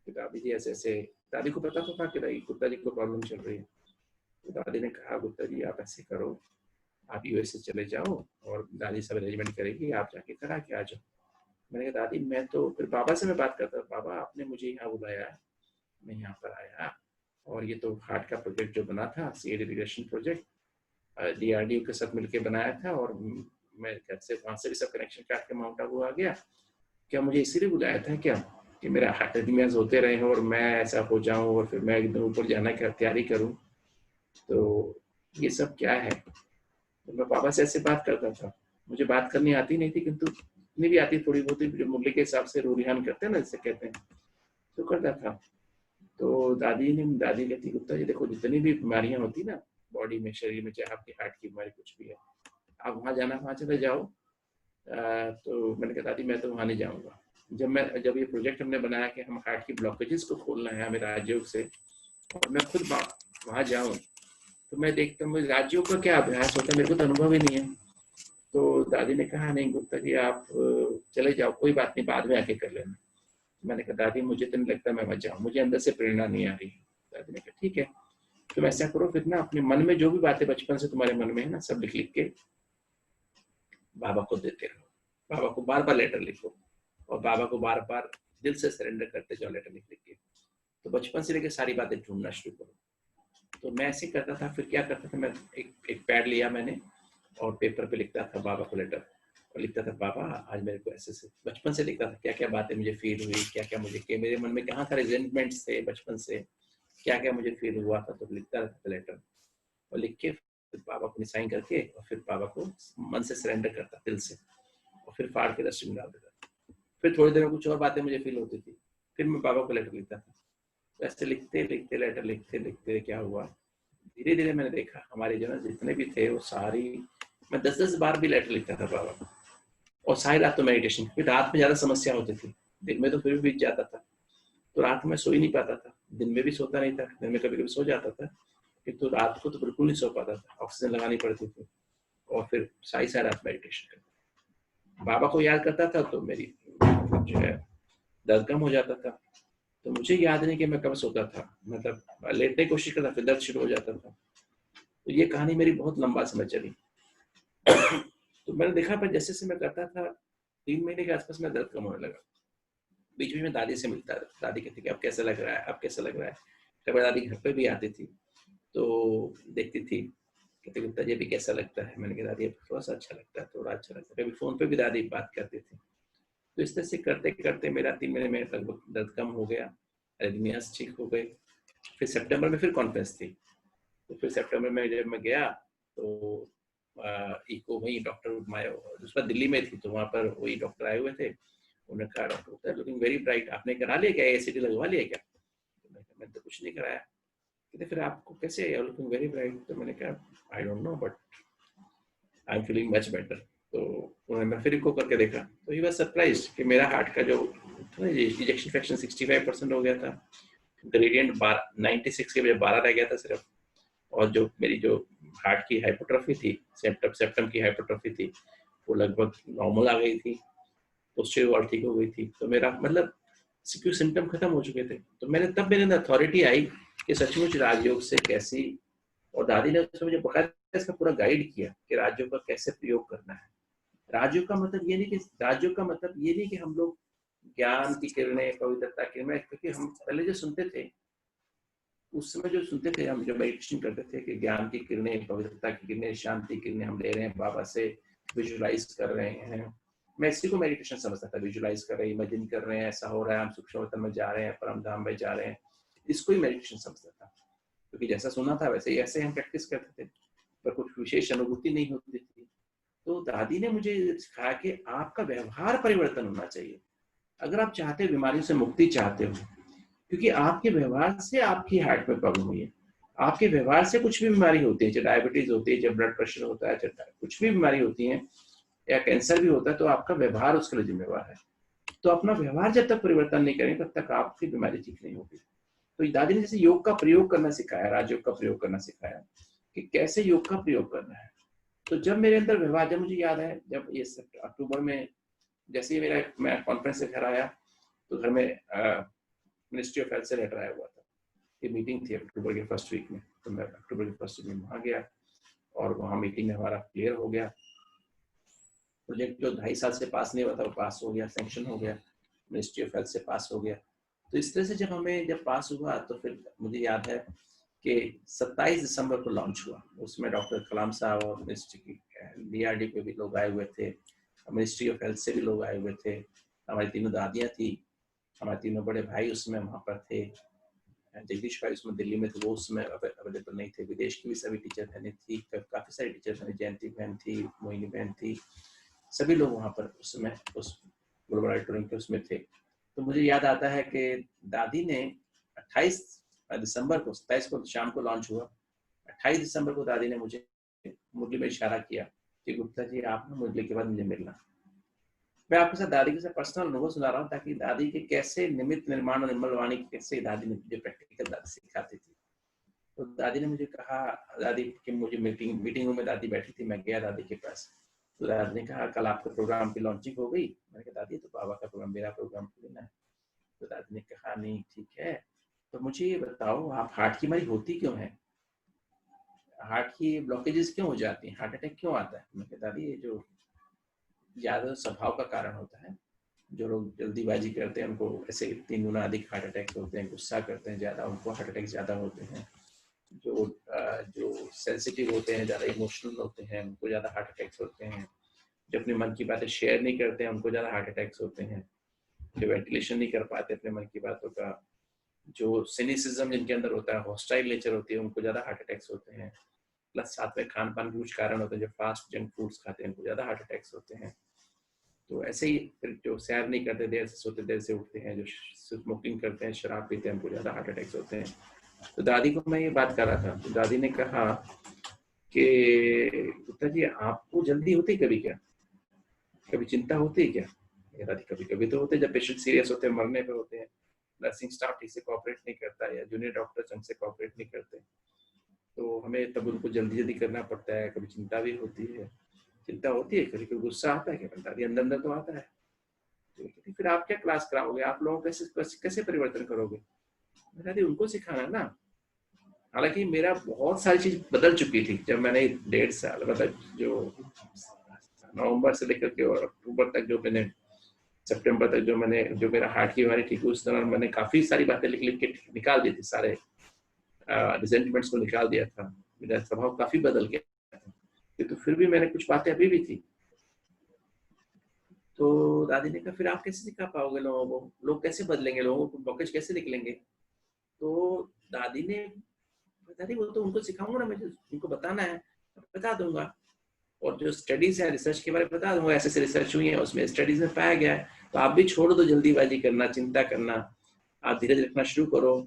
कि दादी जी ऐसे ऐसे, दादी को पता था कि गुप्ता जी को प्रॉब्लम चल रही है। तो दादी ने कहा गुप्ता जी आप ऐसे करो, आप यूएसए चले जाओ और दादी सब अरेंजमेंट करेगी, आप जाके करा के आ जाओ। मैंने कहा दादी मैं तो, फिर बाबा से मैं बात करता, बाबा आपने मुझे यहाँ बुलाया, मैं यहाँ पर आया, और ये तो हार्ट का प्रोजेक्ट जो बना था सीएडी इरिगेशन प्रोजेक्ट डीआरडीओ के साथ मिलकर बनाया था, और मैं घर से वहाँ से भी सब कनेक्शन काट के माउंट आबू आ गया, क्या मुझे इसीलिए बुलाया था क्या कि मेरा हार्ट अरिथमियाज होते रहे और मैं ऐसा हो जाऊं और फिर मैं एकदम ऊपर जाने की तैयारी करूं, तो ये सब क्या है? तो मैं पापा से ऐसे बात करता था, मुझे बात करनी आती नहीं थी, किंतु इतनी भी आती थोड़ी बहुत, जो मुरली के हिसाब से रूरिहान करते हैं ना, जैसे कहते हैं, तो करता था। तो दादी कहती गुप्ता जी देखो जितनी भी बीमारियां होती ना बॉडी में, शरीर में, चाहे आपकी हार्ट की बीमारी कुछ भी है, आप वहाँ जाना, वहाँ चले जाओ। तो मैंने कहा दादी मैं तो वहाँ नहीं जाऊँगा। जब ये प्रोजेक्ट हमने बनाया कि हम हार्ट की ब्लॉकेजेस को खोलना है हमें राजयोग से, और मैं खुद वहां जाऊं तो मैं देखता हूँ राज्यों का क्या अभ्यास होता है, मेरे को तो अनुभव ही नहीं है। तो दादी ने कहा नहीं गुप्ता जी आप चले जाओ, कोई बात नहीं, बाद में आके कर लेना। मैंने कहा दादी मुझे तो नहीं लगता मैं मत जाऊँ, मुझे अंदर से प्रेरणा नहीं आ रही। दादी ने कहा ठीक है, तुम ऐसा करो फिर ना, अपने मन में जो भी बातें बचपन से तुम्हारे मन में है ना, सब लिख लिख के बाबा को देते रहो, बाबा को बार बार लेटर लिखो और बाबा को बार बार दिल से सरेंडर करते जाओ लेटर लिख लिख के। तो बचपन से लेकर सारी बातें ढूंढना शुरू करो। तो मैं ऐसे करता था। फिर क्या करता था, मैं एक पैड लिया मैंने और पेपर पे लिखता था बाबा को लेटर, और लिखता था बाबा आज मेरे को ऐसे बचपन से लिखता था क्या क्या बातें मुझे फील हुई, क्या क्या मुझे के मेरे मन में कहाँ का रिजेंटमेंट्स थे बचपन से, क्या क्या मुझे फील हुआ था, तो लिखता रहता था लेटर। और लिख के फिर बाबा को साइन करके और फिर बाबा को मन से सरेंडर करता दिल से, और फिर फाड़ के डस्टबिन डाल देता। फिर थोड़ी देर में कुछ और बातें मुझे फील होती थी, फिर मैं बाबा को लेटर लिखता था। ऐसे लिखते लिखते लेटर लिखते लिखते क्या हुआ, धीरे धीरे मैंने देखा हमारे जो जितने भी थे वो सारी, मैं 10-10 बार भी लेटर लिखता था बाबा को। और सारी रात तो मेडिटेशन, फिर रात में ज्यादा समस्या होती थी, दिन में तो फिर भी बीत जाता था। तो रात में सो ही नहीं पाता था, दिन में भी सोता नहीं था, दिन में कभी कभी सो जाता था, किंतु रात को तो बिल्कुल नहीं सो पाता था, ऑक्सीजन लगानी पड़ती थी। और फिर सारी रात मेडिटेशन करता, बाबा को याद करता था तो मेरी जो है दर्द कम हो जाता था। तो मुझे याद नहीं कि मैं कब सोता था, मतलब लेटने की कोशिश करता फिर दर्द शुरू हो जाता था। तो ये कहानी मेरी बहुत लंबा समय चली। तो मैंने देखा पर जैसे जैसे मैं करता था 3 महीने के आसपास में दर्द कम होने लगा। बीच में दादी से मिलता था, दादी कहती कि अब कैसा लग रहा है, अब कैसा लग रहा है। कभी दादी घर पे भी आती थी तो देखती थी, कहती गुप्ता जी भी कैसा लगता है। मैंने कहा दादी थोड़ा सा अच्छा लगता है, थोड़ा अच्छा लगता है। कभी फोन पे भी दादी बात करती थी। तो इस तरह से करते करते मेरा 3 महीने में लगभग दर्द कम हो गया, एरिथमियास ठीक हो गई। फिर सितंबर में फिर कॉन्फ्रेंस थी, तो फिर सितंबर में जब मैं गया तो इको वही डॉक्टर माया उस पर दिल्ली में थी, तो वहाँ पर वही डॉक्टर आए हुए थे। उन्होंने कहा डॉक्टर लुकिंग वेरी ब्राइट, आपने करा लिया क्या, एसीडी लगवा लिया क्या? तो मैंने तो कुछ नहीं कराया। कहते फिर आपको कैसे लुकिंग वेरी ब्राइट? तो मैंने कहा I don't know but I am feeling much better. तो उन्होंने फिर इको करके देखा तो ही वाज सरप्राइज्ड कि मेरा हार्ट का जो इजेक्शन फ्रैक्शन 65% हो गया था, ग्रेडियंट 96 के बजाय 12 रह गया था सिर्फ। और जो मेरी जो हार्ट की हाइपोट्रोफी थी, सेप्टम की हाइपोट्रोफी थी, वो लगभग नॉर्मल आ गई थी, पोस्टीरियर वॉल ठीक हो गई थी। तो मेरा मतलब क्यों सिम्टम खत्म हो चुके थे। तो मैंने तब मेरे अंदर अथॉरिटी आई कि सचमुच राजयोग से कैसी, और दादी ने उसमें मुझे बकायदा इसका पूरा गाइड किया कि राजयोग का कैसे प्रयोग करना है। राजयोग का मतलब ये नहीं कि राजयोग का मतलब ये नहीं कि हम लोग ज्ञान की किरणें, पवित्रता की किरणें, क्योंकि हम पहले जो सुनते थे उस समय जो सुनते थे, हम जो मेडिटेशन करते थे कि ज्ञान की किरणें, पवित्रता की किरणें, शांति की किरणें हम ले रहे हैं, बाबा से विजुलाइज कर रहे हैं। मैं इसी को मेडिटेशन समझता था, विजुलाइज कर रहे हैं, इमेजिन कर रहे हैं, ऐसा हो रहा है, हम सूक्ष्मतम में जा रहे हैं, परम धाम में जा रहे हैं, इसको ही मेडिटेशन समझता था। क्योंकि जैसा सुना था वैसे ही ऐसे हम प्रैक्टिस करते थे, पर कुछ विशेष अनुभूति नहीं होती थी। तो दादी ने मुझे सिखाया कि आपका व्यवहार परिवर्तन होना चाहिए अगर आप चाहते हो, बीमारियों से मुक्ति चाहते हो। क्योंकि आपके व्यवहार से आपकी हार्ट में प्रॉब्लम हुई है, आपके व्यवहार से कुछ भी बीमारी होती है, चाहे डायबिटीज होती है, चाहे ब्लड प्रेशर होता है, चाहे कुछ भी बीमारी होती है या कैंसर भी होता है, तो आपका व्यवहार उसके लिए जिम्मेवार है। तो अपना व्यवहार जब तक परिवर्तन नहीं करेंगे तब तक आपकी बीमारी ठीक नहीं होगी। तो दादी ने जैसे योग का प्रयोग करना सिखाया, राजयोग का प्रयोग करना सिखाया कि कैसे योग का प्रयोग करना है। तो जब मेरे अंदर व्यवहार, जब मुझे याद है जब ये अक्टूबर में जैसे ही मैं कॉन्फ्रेंस से घर आया तो घर में मिनिस्ट्री ऑफ हेल्थ से लेटर आया हुआ था, ये मीटिंग थी अक्टूबर के फर्स्ट वीक में। तो मैं अक्टूबर के फर्स्ट वीक में वहाँ गया और वहाँ मीटिंग में हमारा क्लियर हो गया, प्रोजेक्ट जो 2.5 साल से पास नहीं हुआ था वो पास हो गया, सैंक्शन हो गया, मिनिस्ट्री ऑफ हेल्थ से पास हो गया। तो इस तरह से जब पास हुआ तो फिर मुझे याद है कि 27 दिसंबर को लॉन्च हुआ। उसमें डॉक्टर कलाम साहब और मिनिस्ट्री की DRD पे भी लोग आए हुए थे, मिनिस्ट्री ऑफ हेल्थ से भी लोग आए हुए थे, हमारी 3 दादियाँ थी, हमारे 3 बड़े भाई उसमें वहाँ पर थे, जगदीश भाई उसमें दिल्ली में थे, वो उसमें अवेलेबल नहीं थे, विदेश की भी सभी टीचर बहनें थी, काफ़ी सारी टीचर बहनें, जयंती बहन थी, मोहिनी बहन थी, सभी लोग वहाँ पर उसमें उस ग्लोबल ऑडिटोरियम के उसमें थे। तो मुझे याद आता है कि दादी ने 28 दिसंबर को, 27 को शाम को लॉन्च हुआ, 28 दिसंबर को दादी ने मुझे मुरली में इशारा किया कि गुप्ता जी आप ना मुरली के बाद मुझे मिलना। मैं आपके साथ दादी के साथ पर्सनल अनुभव सुना रहा हूँ ताकि दादी के कैसे निमित्त निर्माण और निर्मल वाणी कैसे दादी ने मुझे प्रैक्टिकल दादी सिखाती थी। तो दादी ने मुझे कहा, दादी कि मुझे मीटिंग में दादी बैठी थी, मैं गया दादी के पास। तो दादी ने कहा कल आपके प्रोग्राम की लॉन्चिंग हो गई। मैंने कहा दादी तो बाबा का प्रोग्राम, मेरा प्रोग्राम थोड़ी ना है। तो दादी ने कहा नहीं ठीक है, तो मुझे ये बताओ आप हार्ट की बीमारी होती क्यों है, हार्ट की ब्लॉकेजेस क्यों हो जाती हैं, हार्ट अटैक क्यों आता है। मैंने कहा दादी ये जो ज्यादा स्वभाव का कारण होता है, जो लोग जल्दीबाजी करते हैं उनको ऐसे 3 गुना अधिक हार्ट अटैक होते हैं, गुस्सा करते हैं ज्यादा उनको हार्ट अटैक ज्यादा होते हैं, जो सेंसिटिव होते हैं, ज्यादा इमोशनल होते हैं उनको ज्यादा हार्ट अटैक्स होते हैं, जो अपने मन की बातें शेयर नहीं करते हैं उनको ज्यादा हार्ट अटैक्स होते हैं, जो वेंटिलेशन नहीं कर पाते अपने मन की बातों का, जो सिनिसिज्म जिनके अंदर होता है, हॉस्टाइल नेचर होती है, उनको ज्यादा हार्ट अटैक्स होते हैं। प्लस साथ में खान पान के कुछ कारण होते हैं, जो फास्ट जंक फूड्स खाते हैं उनको ज्यादा हार्ट अटैक्स होते हैं। तो ऐसे ही फिर जो सैर नहीं करते, देर से सोते देर से उठते हैं, जो स्मोकिंग करते हैं, शराब पीते हैं, उनको ज्यादा हार्ट अटैक्स होते हैं। तो दादी को मैं ये बात कर रहा था, तो दादी ने कहा कि गुप्ता जी आपको जल्दी होती है कभी, क्या कभी चिंता होती है क्या। दादी कभी कभी तो होते हैं, जब पेशेंट सीरियस होते हैं, मरने पे होते हैं, नर्सिंग स्टाफ ठीक से कोऑपरेट नहीं करता या जूनियर डॉक्टर्स हमसे कोऑपरेट नहीं करते, तो हमें तब उनको जल्दी जल्दी करना पड़ता है, कभी चिंता भी होती है। चिंता होती है, कभी कभी गुस्सा आता है, क्या दादी अंदर अंदर तो आता है। तो फिर आप क्या क्लास कराओगे, आप लोगों को कैसे परिवर्तन करोगे। दादी उनको सिखाना ना। हालांकि मेरा बहुत सारी चीज बदल चुकी थी जब मैंने 1.5 साल, मतलब जो नवंबर से लेकर के और अक्टूबर तक, जो मैंने सितंबर तक जो मेरा हार्ट की बीमारी थी, उस दौरान मैंने काफी सारी बातें लिख लिख के निकाल दी थी, सारे रिजेंटमेंट्स को निकाल दिया था, मेरा स्वभाव काफी बदल गया था। तो फिर भी मैंने कुछ बातें अभी भी थी। तो दादी ने कहा फिर आप कैसे सिखा पाओगे लोगों को, लोग कैसे बदलेंगे, लोगों को ब्लॉकेज कैसे निकलेंगे। तो दादी ने, दादी वो तो उनको सिखाऊंगा ना, मुझे उनको बताना है बता दूंगा, और जो स्टडीज है रिसर्च के बारे में बता दूंगा, ऐसे रिसर्च हुई है, उसमें स्टडीज में पाया गया है, तो आप भी छोड़ दो जल्दीबाजी करना, चिंता करना, आप धीरज रखना शुरू करो।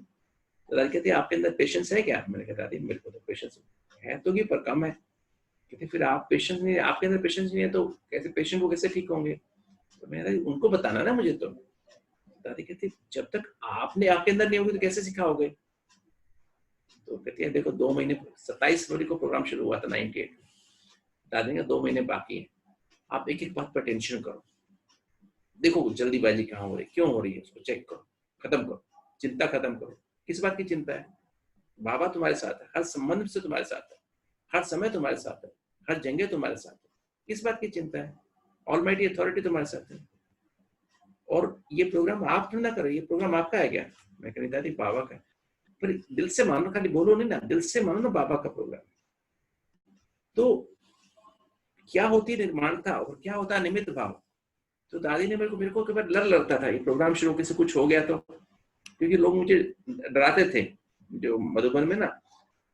तो दादी कहती है आपके अंदर पेशेंस है क्या। मैंने कहा दादी मेरे को तो पेशेंस है तो भी, पर कम है। कहते फिर आप पेशेंस नहीं, आपके अंदर पेशेंस नहीं है तो कैसे पेशेंट को कैसे ठीक होंगे। तो मैंने उनको बताना ना मुझे। तो दादी कहती जब तक आपने आपके अंदर नहीं होगी तो कैसे सिखाओगे। तो कहती है देखो 2 महीने, 27 फरवरी को प्रोग्राम शुरू हुआ था 98। दादी का 2 महीने बाकी है, आप एक एक बात पर टेंशन करो, देखो जल्दीबाजी कहाँ हो रही, क्यों हो रही है, उसको चेक करो, खत्म करो, चिंता खत्म करो। किस बात की चिंता है, बाबा तुम्हारे साथ है, हर संबंध से तुम्हारे साथ है, हर समय तुम्हारे साथ है, हर जगह तुम्हारे साथ है, किस बात की चिंता है, ऑलमाइटी अथॉरिटी तुम्हारे साथ है। और ये प्रोग्राम आप क्यों ना करो, ये प्रोग्राम आपका है क्या। मैं कहती दादी बाबा का है, पर दिल से मानो, खाली बोलो नहीं ना, दिल से मानो ना बाबा का प्रोग्राम। तो क्या होती है निर्माणता और क्या होता है निमित्त भाव। तो दादी ने मेरे को कई बार डर लगता था ये प्रोग्राम शुरू कैसे कुछ हो गया तो, क्योंकि लोग मुझे डराते थे जो मधुबन में ना,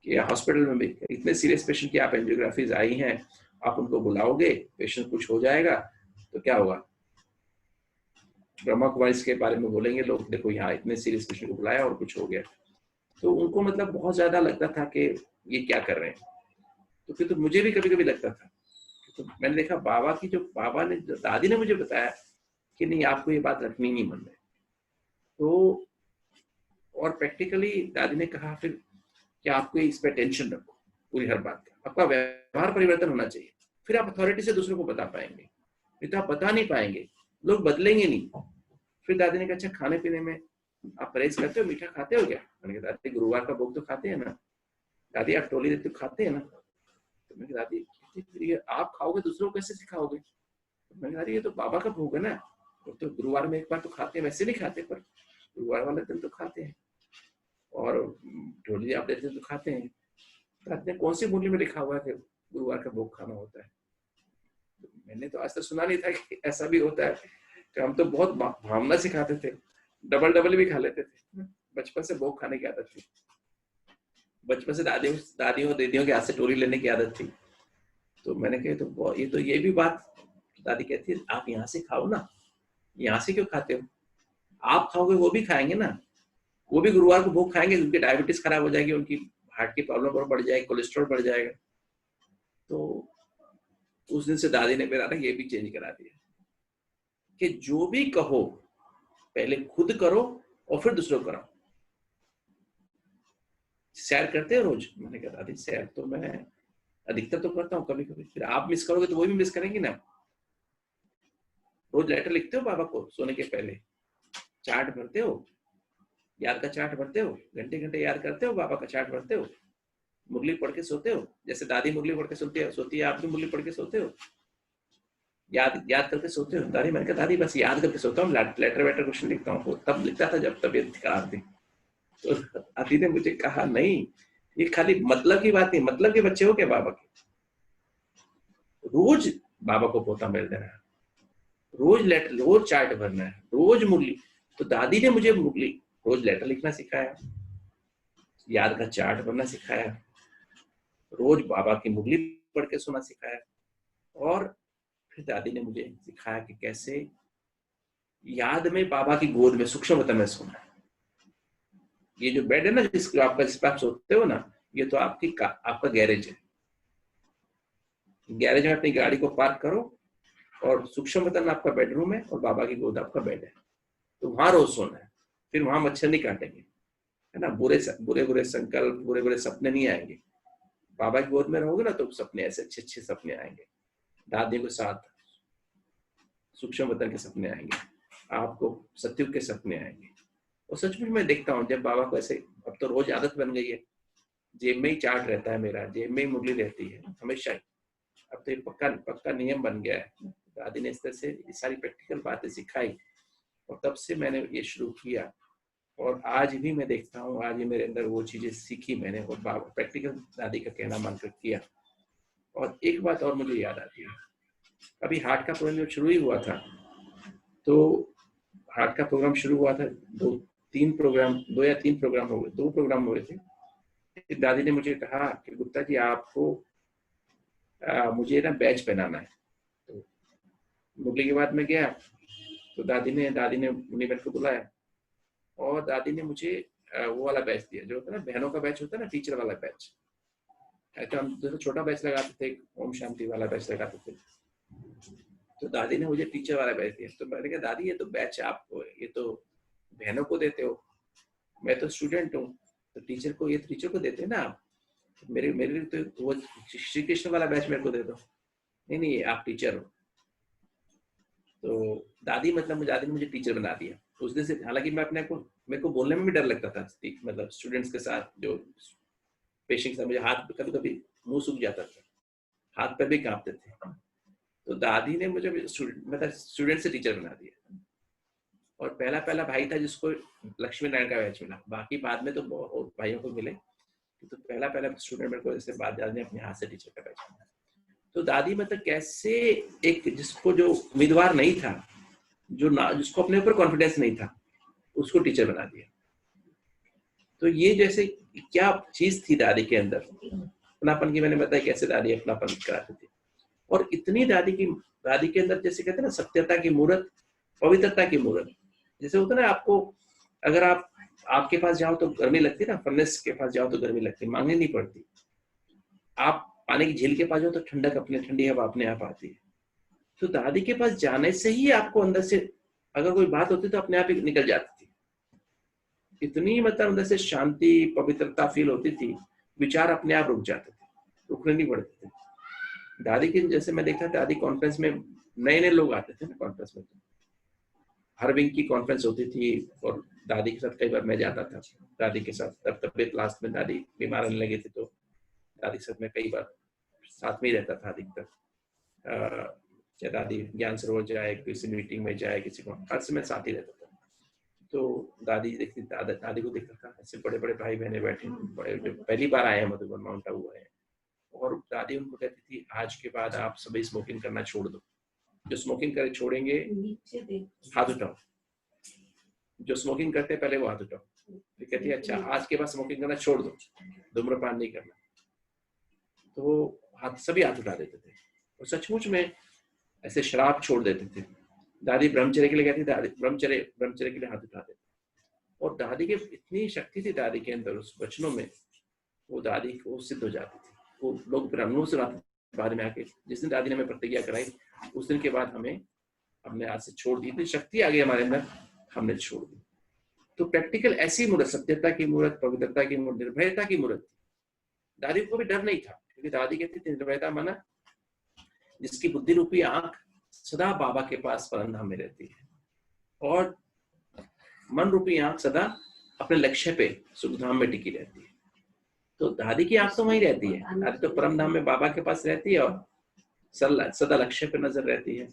कि हॉस्पिटल में भी इतने सीरियस पेशेंट की आप एंजियोग्राफीज आई हैं, आप उनको बुलाओगे, पेशेंट कुछ हो जाएगा तो क्या होगा, ब्रह्मा कुमारी के बारे में बोलेंगे लोग, देखो यहाँ इतने सीरियस पेशेंट को बुलाया और कुछ हो गया। तो उनको मतलब बहुत ज्यादा लगता था कि ये क्या कर रहे हैं। तो फिर तो मुझे भी कभी कभी लगता था। तो मैंने देखा बाबा की, जो बाबा ने, दादी ने मुझे बताया कि नहीं आपको ये बात रखनी नहीं मन में। तो और प्रैक्टिकली दादी ने कहा फिर कि आपको इस पे टेंशन रखो पूरी हर बात का, आपका व्यवहार परिवर्तन होना चाहिए, फिर आप अथॉरिटी से दूसरों को बता पाएंगे, नहीं तो आप बता नहीं पाएंगे, लोग बदलेंगे नहीं। फिर दादी ने कहा अच्छा खाने पीने में आप परहेज करते हो, मीठा खाते हो क्या। मैंने कहा दादी गुरुवार का भोग तो खाते हैं ना। दादी आप टोली देते खाते हैं ना। तो मैंने कहा दादी फिर ये आप खाओगे दूसरों को कैसे सिखाओगे। तो मैंने कहा ये तो बाबा का भोग है ना, वो तो गुरुवार में एक बार तो खाते हैं, वैसे नहीं खाते पर गुरुवार वाले दिन तो खाते हैं, और ढोली आप देते तो खाते हैं। तो आपने कौन सी मूल्य में लिखा हुआ है कि गुरुवार का भोग खाना होता है। तो मैंने तो आज तक सुना नहीं था कि ऐसा भी होता है। तो हम तो बहुत भावना सिखाते थे, डबल डबल भी खा लेते थे, बचपन से भोग खाने की आदत थी, बचपन से दादियों दीदियों के हाथ से टोरी लेने की आदत थी। तो मैंने कहा तो ये भी बात, दादी कहती है आप यहाँ से खाओ ना, यहाँ से क्यों खाते हो, आप खाओगे वो भी खाएंगे ना, वो भी गुरुवार को भोग खाएंगे, उनकी डायबिटीज खराब हो जाएगी, उनकी हार्ट की प्रॉब्लम और बढ़ जाएगी, कोलेस्ट्रॉल बढ़ जाएगा। तो उस दिन से दादी ने मेरा ना ये भी चेंज करा दिया कि जो भी कहो पहले खुद करो और फिर दूसरों को कराओ। सैर करते हो रोज? मैंने कहा दादी सैर तो मैं अधिकतर तो करता हूँ, कभी कभी फिर आप मिस करोगे तो वो भी मिस करेंगे ना। रोज लेटर लिखते हो बाबा को सोने के पहले? चार्ट भरते हो? याद का चार्ट भरते हो? घंटे घंटे याद करते हो? बाबा का चार्ट भरते हो? मुरली पढ़ के सोते हो? जैसे दादी मुरली पढ़ के सोती है आप भी मुरली पढ़ के सोते हो? याद याद करके सोते हो? दादी, मैंने कहा दादी बस याद करके सोता हूँ, लेटर वेटर कुछ नहीं लिखता हूँ। तब लिखता था जब तबीयत खराब थी। तो दादी ने मुझे कहा नहीं, ये खाली मतलब की बात नहीं, मतलब के बच्चे हो क्या बाबा के? रोज बाबा को पोता मेल देना है, रोज लेटर, रोज चार्ट भरना है, रोज मुरली। तो दादी ने मुझे मुरली रोज लेटर लिखना सिखाया, याद का चार्ट भरना सिखाया, रोज बाबा की मुरली पढ़ के सुना सिखाया, और फिर दादी ने मुझे सिखाया कि कैसे याद में बाबा की गोद में सूक्ष्म में सोना है। ये जो बेड है ना जिसको जिस पर आप सोते हो ना, ये तो आपका गैरेज है। गैरेज में अपनी गाड़ी को पार्क करो और सूक्ष्म आपका बेडरूम है और बाबा की गोद आपका बेड है, तो वहां रोज सोना है। फिर वहां मच्छर नहीं काटेंगे, है ना, बुरे बुरे संकल्प, बुरे बुरे सपने नहीं आएंगे। बाबा की गोद में रहोगे ना तो सपने ऐसे अच्छे अच्छे सपने आएंगे, दादी के साथ सूक्ष्म के सपने आएंगे, आपको सत्युग के सपने आएंगे। और सचमुच मैं देखता हूँ जब बाबा को ऐसे, अब तो रोज आदत बन गई है, जेब में ही चार्ट रहता है मेरा, जेब में ही मुरली रहती है हमेशा ही। अब तो ये पक्का नियम बन गया है। दादी ने इस तरह से ये सारी प्रैक्टिकल बातें सिखाई और तब से मैंने ये शुरू किया। और आज भी मैं देखता हूँ, आज भी मेरे अंदर वो चीजें सीखी मैंने और बाबा प्रैक्टिकल दादी का कहना मानकर किया। और एक बात और मुझे याद आती है, अभी हार्ट का प्रोग्राम जब शुरू ही हुआ था, तो हार्ट का प्रोग्राम शुरू हुआ था, दो या तीन प्रोग्राम हो गए, 2 प्रोग्राम हुए थे। दादी ने मुझे कहा कि गुप्ता जी आपको मुझे ना बैच पहनाना है। तो मुरली के बाद में गया तो दादी ने मुनीबन को बुलाया और दादी ने मुझे वो वाला बैच दिया जो होता है ना, बहनों का बैच होता है ना, टीचर वाला बैच। तो हम जैसे छोटा बैच लगाते थे, ओम शांति वाला बैच लगाते थे, तो दादी ने मुझे टीचर वाला बैच दिया। तो मैंने कहा दादी ये तो बैच आपको, ये तो बहनों को देते हो, मैं तो स्टूडेंट हूँ, तो टीचर को देते हैं ना आप, मेरे लिए तो वो श्री कृष्ण वाला बैच मेरे को दे दो। नहीं आप टीचर हो। तो दादी ने मुझे टीचर बना दिया उस दिन से। हालांकि मैं मेरे को बोलने में भी डर लगता था, मतलब स्टूडेंट्स के साथ, जो पेशेंट के साथ मुझे हाथ कभी मुंह सूख जाता था, हाथ पैर भी कांपते थे। तो दादी ने मुझे स्टूडेंट से टीचर बना दिया। और पहला भाई था जिसको लक्ष्मी नारायण का बैच मिला, बाकी बाद में तो बहुत भाइयों को मिले। तो पहला स्टूडेंट मेरे को जैसे बाद दादी ने अपने हाथ से टीचर का बैच मिला। तो दादी कैसे एक जिसको जो उम्मीदवार नहीं था, जिसको अपने ऊपर कॉन्फिडेंस नहीं था, उसको टीचर बना दिया। तो ये जैसे क्या चीज थी दादी के अंदर, अपनापन की। मैंने बताया कैसे दादी अपनापन कराती थी। और इतनी दादी के अंदर जैसे कहते हैं ना, सत्यता की मूर्त, पवित्रता की मूर्त। जैसे होता है ना, आपको अगर आपके पास जाओ तो गर्मी लगती है ना, फर्नेस के पास जाओ तो गर्मी लगती है, मांगनी नहीं पड़ती। आप पानी की झील के पास जाओ तो ठंडी हवा अपने आप आती है। तो दादी के पास जाने से ही आपको अंदर से अगर कोई बात होती तो अपने आप ही निकल जाती थी। इतनी अंदर से शांति, पवित्रता फील होती थी, विचार अपने आप रुक जाते थे, रुकने नहीं पड़ते थे। दादी के जैसे मैं देखता था, दादी कॉन्फ्रेंस में नए लोग आते थे ना कॉन्फ्रेंस में, तो हर विंग की कॉन्फ्रेंस होती थी और दादी के साथ कई बार मैं जाता था। दादी के साथ तब तबियत लास्ट में दादी बीमार होने लगी थी, तो दादी के साथ मैं कई बार साथ में ही रहता था अधिकतर। चाहे दादी ज्ञान सरोवर जाए, किसी मीटिंग में जाए, किसी को, हर समय साथ ही रहता था। तो दादी को देखता था, ऐसे बड़े बड़े भाई बहने बैठे, बड़े पहली बार आए हैं मधुबन, माउंट आबू आए, और दादी उनको कहती थी आज के बाद आप सभी स्मोकिंग करना छोड़ दो। जो स्मोकिंग करे छोड़ेंगे हाथ उठाओ, जो स्मोकिंग करते पहले वो हाथ उठाओ। तो कहती है अच्छा आज के बाद स्मोकिंग करना छोड़ दो, धूम्रपान नहीं करना। तो सभी हाथ उठा देते थे और सचमुच में ऐसे शराब छोड़ देते थे। दादी ब्रह्मचर्य के लिए कहती, दादी ब्रह्मचर्य के लिए हाथ उठाते। और दादी के इतनी शक्ति थी दादी के अंदर उस वचनों में, वो दादी को सिद्ध हो जाती थी। वो लोग फिर अनुभव सुनाते बाद में आके, जिस दिन दादी ने हमें प्रतिज्ञा कराई उस दिन के बाद हमें अपने हाथ से छोड़ दी, इतनी शक्ति आ गई हमारे अंदर, हमने छोड़ दी। तो प्रैक्टिकल ऐसी मूर्त, सत्यता की मूर्त, पवित्रता की मूर्त, निर्भयता की मूर्त। दादी को भी डर नहीं था, क्योंकि दादी कहती थी निर्भयता माना जिसकी बुद्धि रूपी आंख सदा बाबा के पास परमधाम में रहती है, और मन रूपी आंख सदा अपने लक्ष्य पे सुखधाम में टिकी रहती है। तो दादी की आंख तो वहीं रहती है, दादी तो परमधाम में बाबा के पास रहती है और सदा लक्ष्य पे नजर रहती है।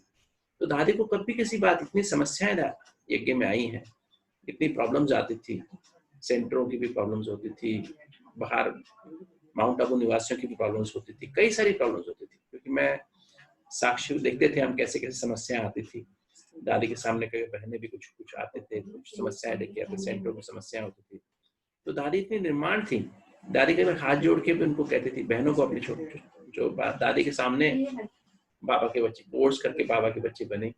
तो दादी को कभी किसी बात, इतनी समस्याएं यज्ञ में आई हैं, इतनी प्रॉब्लम्स आती थी, सेंटरों की भी प्रॉब्लम्स होती थी, बाहर माउंट आबू निवासियों की भी प्रॉब्लम्स होती थी, कई सारी प्रॉब्लम्स होती थी, क्योंकि मैं साक्षी देखते थे हम कैसे कैसे समस्याएं आती थी। दादी के सामने कई बहनें भी कुछ आते थे, कुछ समस्याएं लेके आते, सेंटरों में समस्याएं होती थी। तो दादी इतनी निर्माण थी, दादी के हाथ जोड़ के भी उनको कहती थी, बहनों को अपनी छोटे जो दादी के सामने बाबा के बच्चे कोर्स करके बाबा के बच्चे बने,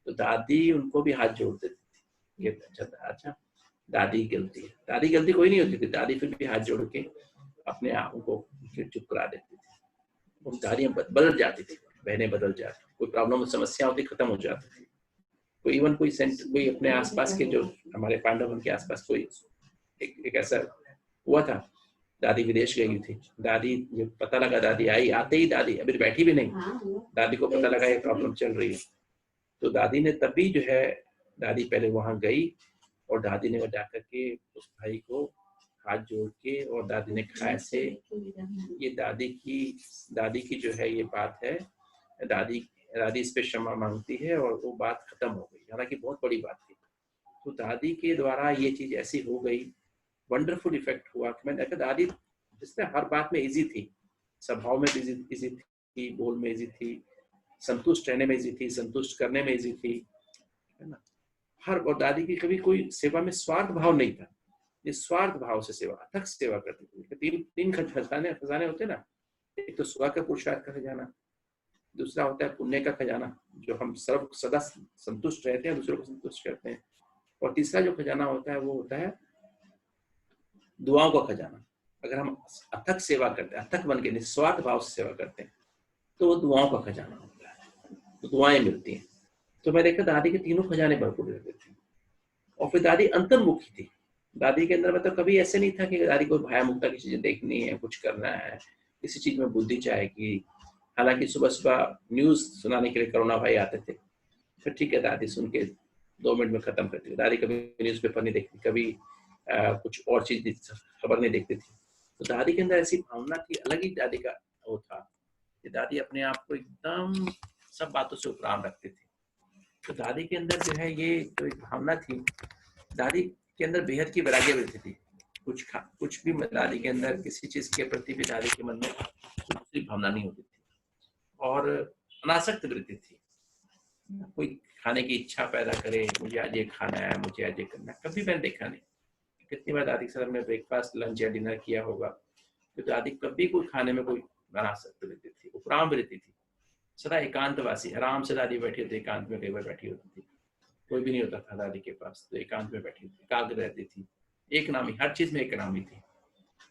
तो दादी उनको भी हाथ जोड़ देती थी। अच्छा दादी गलती है, दादी गलती कोई नहीं होती थी, दादी फिर भी हाथ जोड़ के अपने आप को चुप करा देती थी। वो दादियां बदल जाती थी, बहनें बदल जाती, कोई प्रॉब्लम समस्या होती खत्म हो जाती थी। कोई इवन कोई अपने आसपास के जो हमारे पांडव के आसपास कोई एक ऐसा हुआ था, दादी विदेश गई थी, दादी जब पता लगा, दादी आई, आते ही दादी अभी बैठी भी नहीं, दादी को पता लगा ये प्रॉब्लम चल रही है, तो दादी ने तभी जो है, दादी पहले वहां गई और दादी ने जाकर के उस भाई को हाथ जोड़ के, और दादी ने कहा ऐसे, ये दादी की जो है ये बात है, दादी इस पे क्षमा मांगती है, और वो बात खत्म हो गई, हालांकि बहुत बड़ी बात थी। तो दादी के द्वारा ये चीज ऐसी हो गई, वंडरफुल इफेक्ट हुआ कि मैंने देखा दादी जिसने हर बात में इजी थी, स्वभाव में भी इजी थी, बोल में इजी थी, संतुष्ट रहने में इजी थी, संतुष्ट करने में इजी थी, है ना। और दादी की कभी कोई सेवा में स्वार्थ भाव नहीं था, निस्वार्थ भाव से सेवा, अथक सेवा करती थी। तीन खजाने होते ना, एक तो स्व का पुरुषार्थ का खजाना, दूसरा होता है पुण्य का खजाना, जो हम सदा संतुष्ट रहते हैं, दूसरों को संतुष्ट करते हैं, और तीसरा जो खजाना होता है वो होता है दुआओं का खजाना। अगर हम अथक सेवा करते हैं, अथक बन के निस्वार्थ भाव से सेवा करते हैं, तो वो दुआओं का खजाना होता है, तो दुआएं मिलती हैं। तो मैं देखा दादी के तीनों खजाने भरपूर रहते थे, और फिर दादी अंतर्मुखी थी। दादी के अंदर मतलब कभी ऐसे नहीं था कि दादी को भयामुक्ता की चीजें देखनी है, कुछ करना है, किसी चीज में बुद्धि चाहेगी। हालांकि सुबह सुबह न्यूज सुनाने के लिए करुणा भाई आते थे, फिर ठीक है दादी सुन के 2 मिनट में खत्म करती थी। दादी कभी न्यूज़पेपर नहीं देखती, कभी कुछ और चीज खबर नहीं देखती थी। तो दादी के अंदर ऐसी भावना थी, अलग ही दादी का वो था कि दादी अपने आप को एकदम सब बातों से उपराम रखती थी। तो दादी के अंदर जो है ये जो एक भावना थी, दादी के अंदर बेहद की वैराग्य वृत्ति थी। कुछ भी दादी के अंदर किसी चीज के प्रति भी दादी के मन में दूसरी भावना नहीं होती थी, और अनासक्त वृत्ति थी। कोई खाने की इच्छा पैदा करे, मुझे आज ये खाना है, मुझे आज ये करना है, कभी मैंने देखा नहीं। कितनी बार दादी के साथ में ब्रेकफास्ट, लंच या डिनर किया होगा, तो दादी कभी कोई खाने में कोई अनासक्त वृत्ति थी, उपराम वृत्ति थी। सदा एकांतवासी, आराम से दादी बैठी होती, एकांत में कई बार बैठी होती थी, कोई भी नहीं होता था दादी के पास, तो एकांत में बैठी होती, एकाग्र रहती थी, एक नामी, हर चीज में एक नामी थी।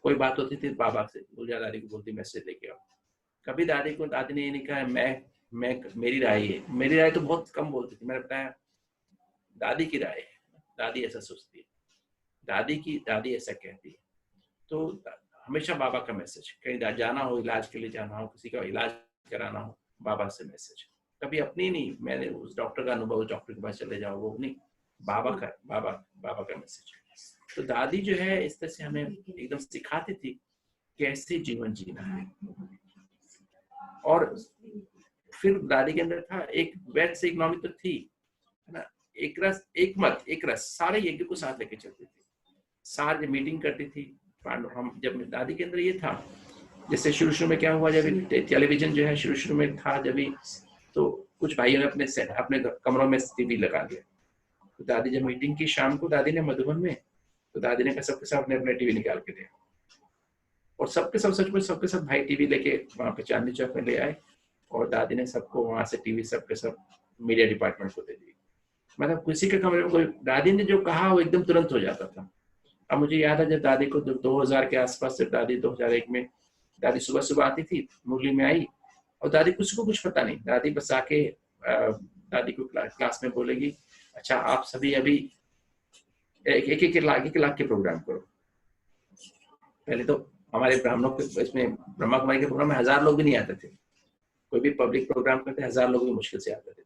कोई बात होती थी बाबा से बोल जा, दादी को बोलती मैसेज लेके आओ। कभी दादी ने ये नहीं कहा मैं मेरी राय है, मेरी राय तो बहुत कम बोलती थी। मैंने बताया दादी की राय है, दादी ऐसा सोचती है, दादी ऐसा कहती है। तो हमेशा बाबा का मैसेज, कहीं जाना हो, इलाज के लिए जाना हो, किसी का इलाज कराना हो, बाबा से मैसेज। कभी अपनी नहीं, मैंने उस डॉक्टर का अनुभव, डॉक्टर के पास चले जाओ, वो नहीं, बाबा का मैसेज। तो दादी जो है इस तरह से हमें एकदम सिखाती थी कैसे जीवन जीना है। और फिर दादी के अंदर था एक वैध से इकोनॉमी तो थी, है ना, एक रस एक मत एक रस, सारे यज्ञ को साथ लेके चलती थी। सारे मीटिंग करती थी पांडव, हम जब दादी के अंदर ये था, जैसे शुरू में क्या हुआ, जब टेलीविजन जो है शुरू में था जब, तो कुछ भाइयों ने अपने कमरों में टीवी लगा दिया। तो दादी जब मीटिंग की शाम को, दादी ने मधुबन में, तो दादी ने सबके साथ अपने टीवी निकाल के दिया, और सबके सब भाई टीवी लेके वहां पे चांदनी चौक में ले आए, और दादी ने सबको वहां से टीवी सबके सब मीडिया डिपार्टमेंट को दे दी। मतलब किसी के कमरे में कोई, दादी ने जो कहा वो एकदम तुरंत हो जाता था। अब मुझे याद है जब दादी को 2000 के आसपास, जब दादी 2001 में दादी सुबह आती थी, मुरली में आई, और दादी कुछ पता नहीं, दादी बस आके दादी को क्लास में बोलेगी, अच्छा आप सभी अभी एक लाख के प्रोग्राम करो। पहले तो हमारे ब्राह्मणों के इसमें ब्रह्मा कुमारी के प्रोग्राम में 1000 लोग भी नहीं आते थे। कोई भी पब्लिक प्रोग्राम करते 1000 लोग भी मुश्किल से आते थे।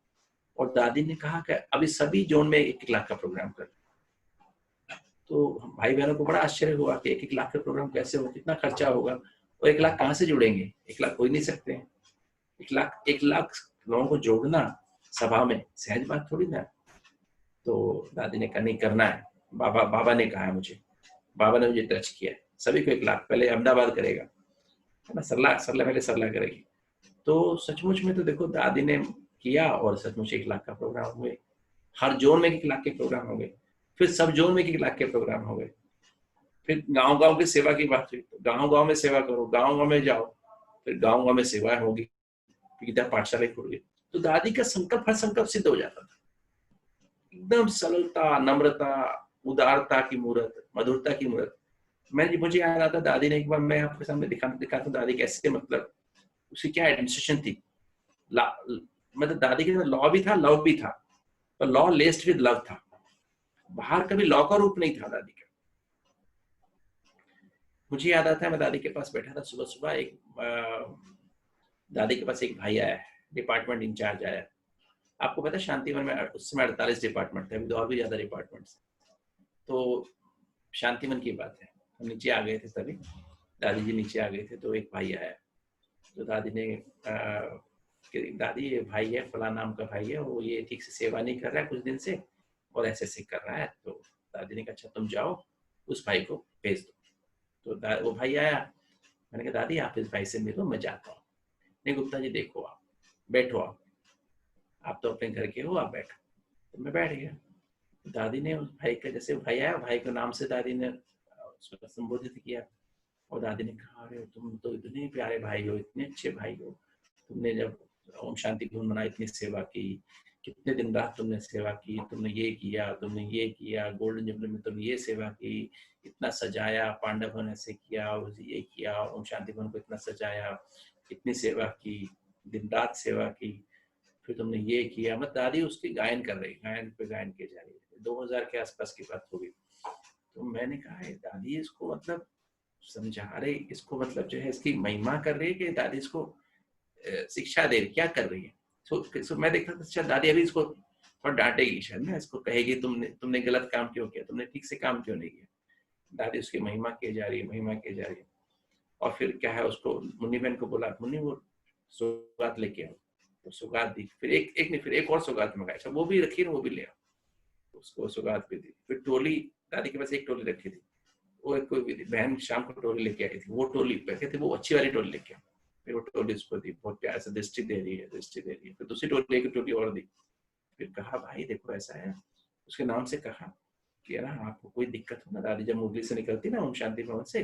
और दादी ने कहा कि अभी सभी जोन में 1-1 लाख का प्रोग्राम कर। तो भाई बहनों को बड़ा आश्चर्य हुआ कि 1-1 लाख का प्रोग्राम कैसे हो, कितना खर्चा होगा, और 1 लाख कहाँ से जुड़ेंगे? 1 लाख हो ही नहीं सकते हैं। 1 लाख लोगों को जोड़ना सभा में सहज बात थोड़ी ना। तो दादी ने कहा नहीं, करना है। बाबा ने कहा मुझे, बाबा ने मुझे टच किया। सभी को 1 लाख, पहले अहमदाबाद करेगा, है ना, सरला पहले सरला करेगी। तो सचमुच में तो देखो दादी ने किया और सचमुच 1 लाख का प्रोग्राम हुए। हर जोन में 1 लाख के प्रोग्राम हो गए, फिर सब जोन में 1 लाख के प्रोग्राम हो गए। फिर गांव की सेवा की बात हुई, तो गांव में सेवा करो, गांव में जाओ, फिर गांव में सेवा होगी, विद्या पाठशाला खुल गई। तो दादी का संकल्प हर संकल्प सिद्ध हो जाता था। एकदम सरलता, नम्रता, उदारता की मूर्त, मधुरता की मूर्त। मुझे याद आता, दादी ने एक बार, मैं आपके सामने दिखाता हूँ दादी कैसे, मतलब उसकी क्या एडमिनिस्ट्रेशन थी। मतलब दादी के लॉ भी था, लव भी था, पर लॉ लेस्ड विद लव था। बाहर कभी लॉ का रूप नहीं था दादी का। मुझे याद आता है, मैं दादी के पास बैठा था सुबह सुबह, एक दादी के पास एक भाई आया, डिपार्टमेंट इंचार्ज आया। आपको पता है शांतिवन में उस समय 48 डिपार्टमेंट थे, अभी तो और भी ज्यादा डिपार्टमेंट। तो शांतिवन की बात है, हम नीचे आ गए थे तभी, दादी जी नीचे आ गए थे। तो एक भाई आया, तो दादी ने दादी ये भाई है, फला नाम का भाई है, वो ये ठीक से सेवा नहीं कर रहा है कुछ दिन से, और ऐसे कर रहा है। तो दादी ने कहा अच्छा तुम जाओ, उस भाई को भेज दो। तो वो भाई आया, मैंने कहा दादी आप इस भाई से मिलो, मैं जाता हूँ। नहीं गुप्ता जी देखो, आप बैठो, आप तो अपने घर के हो, आप बैठो। तो मैं बैठ गया। दादी ने उस भाई का, जैसे भाई आया, भाई के नाम से दादी ने संबोधित किया। और दादी ने कहा अरे तुम तो इतने प्यारे भाई हो, इतने अच्छे भाई हो, तुमने जब ओम शांति भवन मना इतनी सेवा की, कितने दिन रात तुमने सेवा की, तुमने ये किया, तुमने ये किया, गोल्डन जुबली में तुमने ये सेवा की, इतना सजाया, पांडव भवन ऐसे किया, और ये किया, ओम शांति भवन को इतना सजाया, इतनी सेवा की, दिन रात सेवा की, फिर तुमने ये किया। मतलब दादी उसकी गायन कर रही, गायन पे गायन की जा रही है। 2000 के आसपास की बात होगी। तो मैंने कहा दादी इसको मतलब समझा रही, इसको मतलब जो है इसकी महिमा कर रही है कि दादी इसको शिक्षा दे रही, क्या कर रही है। तो मैं देखता था अच्छा दादी अभी इसको थोड़ा डांटेगी शायद ना, इसको कहेगी तुमने गलत काम क्यों किया, तुमने ठीक से काम क्यों नहीं किया। दादी उसकी महिमा की जा रही है, महिमा की जा रही है। और फिर क्या है, उसको मुन्नी बहन को बोला, मुन्नी वो सौगात लेके आओ। तो सौगात दी, फिर एक और सौगात मंगाई, अच्छा वो भी रखी ना, वो भी ले आओ। उसको सौगात भी दी। फिर टोली, दादी के पास एक टोली रखी थी, वो कोई भी बहन शाम को टोली लेके आई थी, वो टोली कहते वो अच्छी वाली टोली लेके आओ। फिर वो टोली उसको दी, बहुत प्यार से दृष्टि दे रही है, दृष्टि दे रही है। फिर दूसरी टोली एक टोली और दी। फिर कहा भाई देखो ऐसा है, उसके नाम से कहा कि ना आपको कोई दिक्कत हो ना, दादी जब मुरली से निकलती ना ओम शांति भवन से,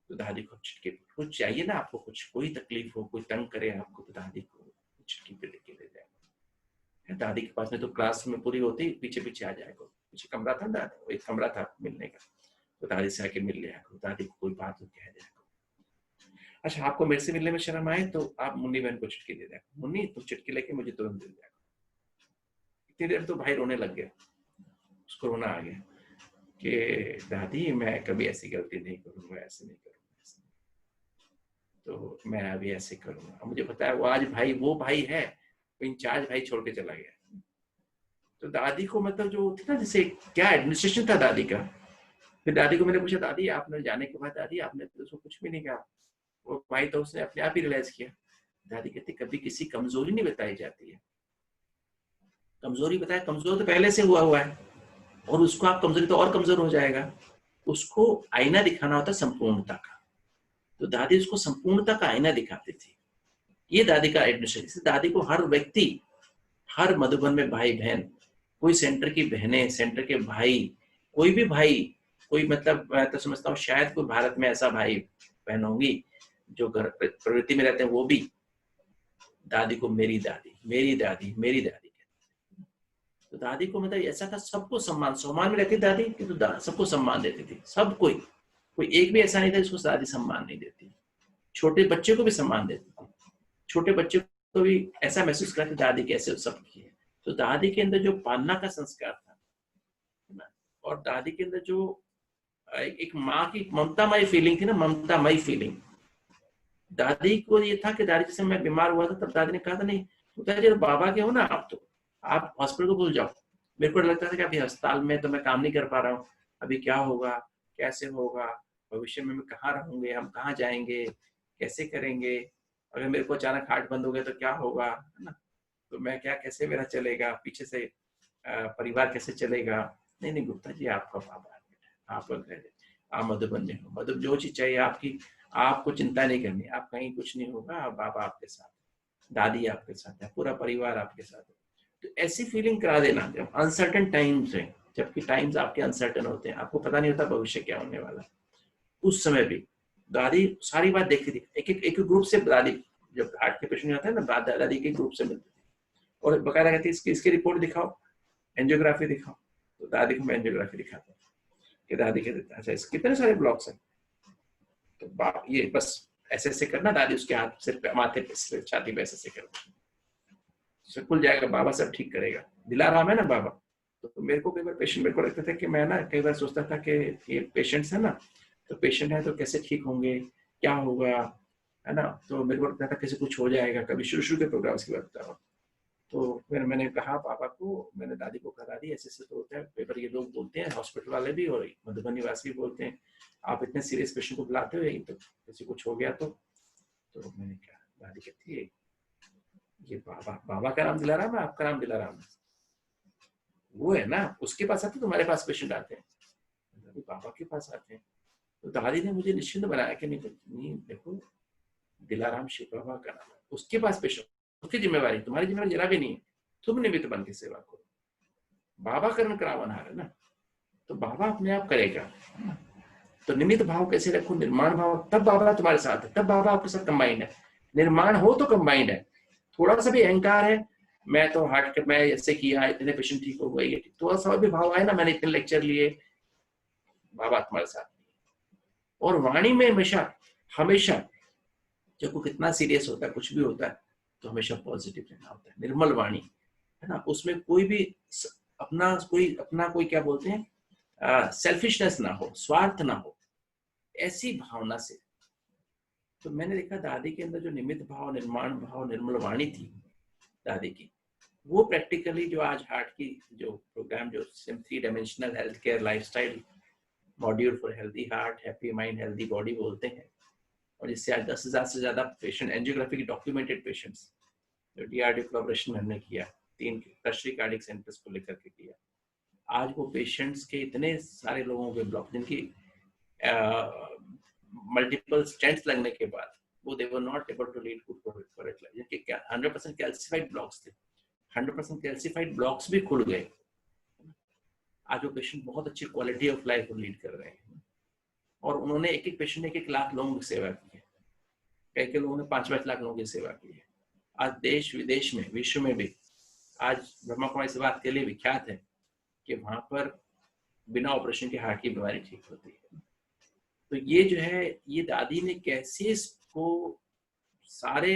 तो दादी को चिटके कुछ चाहिए ना, आपको कुछ कोई तकलीफ हो, कोई तंग करे आपको, तो दादी को चिटकी पे लेके ले जाए। दादी के पास में तो क्लास में पूरी होती, पीछे पीछे आ जाएगा, पीछे कमरा था दादी, एक कमरा था मिलने का, तो दादी से आके मिल लिया करो, दादी को कोई बात हो कह दिया करो। अच्छा आपको मेरे से मिलने में शर्म आए तो आप मुन्नी बहन को चिटकी दे दिया, मुन्नी तुम चिटकी लेके मुझे तुरंत दे दिया। इतनी देर तो भाई रोने लग गया, उसको रोना आ गया कि दादी मैं कभी ऐसी गलती नहीं करूंगा, ऐसे नहीं करूंगा, तो मैं अभी ऐसे करूंगा। मुझे पता है वो आज भाई, वो भाई है वो इंचार्ज भाई छोड़ के चला गया। तो दादी को मतलब जो थी ना, जैसे क्या एडमिनिस्ट्रेशन था दादी का। फिर दादी को मैंने पूछा दादी आपने जाने के बाद दादी आपने तो उसको कुछ भी नहीं कहा, वो भाई तो उसने अपने आप ही रियलाइज किया। दादी कहती कभी किसी कमजोरी नहीं बताई जाती है, कमजोरी बताया, कमजोर तो पहले से हुआ है, और उसको आप कमजोरी तो और कमजोर हो जाएगा। उसको आईना दिखाना होता है संपूर्णता का, तो दादी उसको संपूर्णता का आईना दिखाती थी। ये दादी का एडमिनिस्ट्रेशन। दादी को हर व्यक्ति, हर मधुबन में भाई बहन, कोई सेंटर की बहनें, सेंटर के भाई, कोई भी भाई, कोई मतलब मैं तो समझता हूँ शायद कोई भारत में ऐसा भाई बहन होंगी जो प्रवृत्ति में रहते हैं, वो भी दादी को मेरी दादी, मेरी दादी, मेरी दादी कहते। तो दादी को मतलब ऐसा था, सबको सम्मान में रहती दादी, किंतु सबको सम्मान देती थी, सब कोई एक भी ऐसा नहीं था जिसको दादी सम्मान नहीं देती। छोटे बच्चे को भी सम्मान देती थी, छोटे बच्चे को भी ऐसा महसूस करते दादी कैसे सब की है। तो दादी के अंदर जो पालना का संस्कार था, और दादी के अंदर जो एक माँ की ममतामयी फीलिंग थी ना, ममतामयी फीलिंग। दादी को ये था कि दादी जैसे मैं बीमार हुआ था तब दादी ने कहा था नहीं पिताजी बाबा के हो ना आप, तो आप हॉस्पिटल को भूल जाओ। मेरे को लगता था कि अभी अस्पताल में तो मैं काम नहीं कर पा रहा हूँ, अभी क्या होगा, कैसे होगा, भविष्य में मैं कहाँ रहूंगे, हम कहाँ जाएंगे, कैसे करेंगे, अगर मेरे को अचानक हार्ट बंद हो गया तो क्या होगा, है ना, तो मैं क्या, कैसे मेरा चलेगा, पीछे से परिवार कैसे चलेगा। नहीं नहीं गुप्ता जी आपका बाबा है, आप मधुबन में हो, मतलब जो चीज चाहिए आपकी, आपको चिंता नहीं करनी, आप कहीं कुछ नहीं होगा, बाबा आपके साथ, दादी आपके साथ है, पूरा परिवार आपके साथ है। तो ऐसी फीलिंग करा देना जब अनसर्टेन टाइम्स है, जबकि टाइम्स आपके अनसर्टेन होते हैं, आपको पता नहीं होता भविष्य क्या होने वाला, उस समय भी दादी सारी बात देखती थी। एक ग्रुप से दादी, जब हार्ट के पेशेंट जाते हैं ना, दादी के ग्रुप से मिलती थी और बकायदा कहती है इसकी रिपोर्ट दिखाओ, एंजियोग्राफी दिखाओ। तो दादी को मैं एंजियोग्राफी दिखाता कि दादी कहते अच्छा इस कितने सारे ब्लॉक्स हैं, तो ये बस ऐसे ऐसे करना, दादी उसके हाथ सिर पे, माथे पे, छाती पे ऐसे ऐसे करना, सब खुल जाएगा, बाबा सब ठीक करेगा, दिलाराम है ना बाबा। तो मेरे को कई बार पेशेंट, मेरे को लगता था कि मैं ना कई बार सोचता था कि ये पेशेंट्स है ना, तो पेशेंट है तो कैसे ठीक होंगे, क्या होगा, है ना, तो मेरे को लगता था कैसे कुछ हो जाएगा, कभी शुरू शुरू के प्रोग्राम्स की बात बता रहा हूँ। तो फिर मैंने कहा पापा को, मैंने दादी को कहा दादी ऐसे ऐसे तो होता है, पेपर ये लोग बोलते हैं, हॉस्पिटल वाले भी और मधुबन निवासी भी बोलते हैं, आप इतने सीरियस पेशेंट को बुलाते हो, तो किसी कुछ हो गया तो मैंने कहा, दादी कहती है ये बाबा का नाम दिलाराम है, आपका नाम दिलाराम है, वो है ना उसके पास आते, तुम्हारे पास पेशेंट आते हैं, बाबा के पास आते हैं। तो दादी ने मुझे निश्चिंत बनाया कि नहीं देखो दिलाराम शिव बाबा का नाम है, उसके पास पेशेंट, उसकी जिम्मेवारी, तुम्हारी जिम्मेवारी जरा भी नहीं है, तुम निमित्त बन के सेवा करो, बाबा कर्म करावनहार है ना, तो बाबा अपने आप करेगा। तो निमित्त भाव कैसे रखो, निर्माण भाव, तब बाबा तुम्हारे साथ है, तब बाबा आपके साथ कंबाइंड है, निर्माण हो तो कंबाइंड है। थोड़ा सा भी अहंकार है, मैं तो हार्ट मैं ऐसे किया, इतने पेशेंट ठीक हो गए, थोड़ा सा भी भाव आए ना, मैंने इतने लेक्चर लिए, बाबा तुम्हारे साथ। और वाणी में हमेशा हमेशा जब वो कितना सीरियस होता है, कुछ भी होता है, तो हमेशा पॉजिटिव रहना होता है, निर्मल वाणी है ना, उसमें कोई भी अपना कोई क्या बोलते हैं सेल्फिशनेस ना हो, स्वार्थ ना हो, ऐसी भावना से। तो मैंने देखा दादी के अंदर जो निमित्त भाव, निर्माण भाव, निर्मल वाणी थी दादी की, वो प्रैक्टिकली जो आज हार्ट की जो प्रोग्राम जो 3 dimensional health care lifestyle module for healthy heart, happy mind, healthy body बोलते हैं, और जिससे आज 10,000 से ज्यादा पेशेंट एंजियोग्राफी की डॉक्यूमेंटेड पेशेंट्स जो डीआरडी कोलैबोरेशन में हमने किया, 3 टर्शरी कार्डियक सेंटर्स को लेकर के किया, आज वो पेशेंट्स के इतने सारे लोगों के ब्लॉक, जिनकी मल्टीपल स्टेंट्स लगने के बाद वो they were not able to lead good correct life, जिनके 100% कैल्सिफाइड ब्लॉक्स थे, 100% कैल्सिफाइड ब्लॉक्स भी खुल गए। आज वो पेशेंट बहुत अच्छी क्वालिटी ऑफ लाइफ लीड कर रहे हैं, और उन्होंने एक पेशेंट ने 1 लाख लोगों की सेवा की है, कई लोगों ने 5-5 लाख लोगों की सेवा की है। आज देश विदेश में, विश्व में भी आज ब्रह्मा कुमारी इस बात के लिए विख्यात है कि वहां पर बिना ऑपरेशन के हार्ट की बीमारी ठीक होती है। तो ये जो है, ये दादी ने कैसे इसको सारे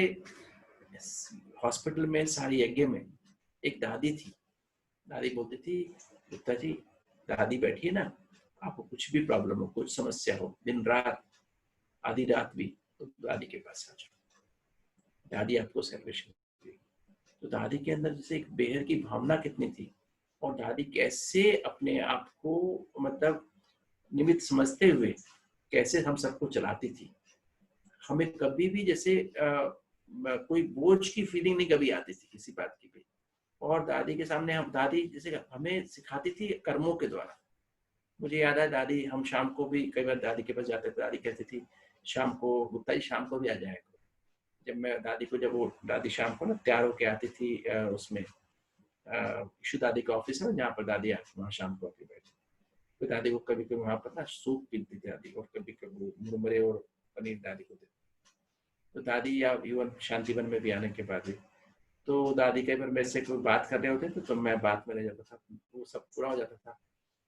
हॉस्पिटल में, सारे यज्ञ में, एक दादी थी, दादी बोलती थी गुप्ता जी दादी बैठी है ना, आपको कुछ भी प्रॉब्लम हो, कुछ समस्या हो, दिन रात, आधी रात भी, तो दादी के पास आ जाओ, दादी आपको सेलिब्रेशन देगी। तो दादी के अंदर जैसे एक बेहद की भावना कितनी थी, और दादी कैसे अपने आप को मतलब निमित्त समझते हुए कैसे हम सबको चलाती थी। हमें कभी भी जैसे कोई बोझ की फीलिंग नहीं कभी आती थी किसी बात की भी। और दादी के सामने हम, दादी जैसे हमें सिखाती थी कर्मों के द्वारा। मुझे याद है दादी, हम शाम को भी कई बार दादी के पास जाते थे, दादी कहती थी शाम को गुप्ता जी शाम को भी आ जाएगा। जब मैं दादी को, जब वो दादी शाम को ना तैयार होके आती थी, उसमें इशू दादी का ऑफिस है ना जहाँ पर दादी आती, वहाँ शाम को आके बैठी, तो दादी को कभी कभी वहाँ पर ना सूप पीती थी दादी, और कभी कभी मुरमुरे और पनीर दादी को देती। तो दादी या इवन शांतिवन में भी आने के बाद भी, तो दादी कई बार मेरे से कोई बात कर रहे होते तो मैं बात में रह जाता था, वो सब पूरा हो जाता था,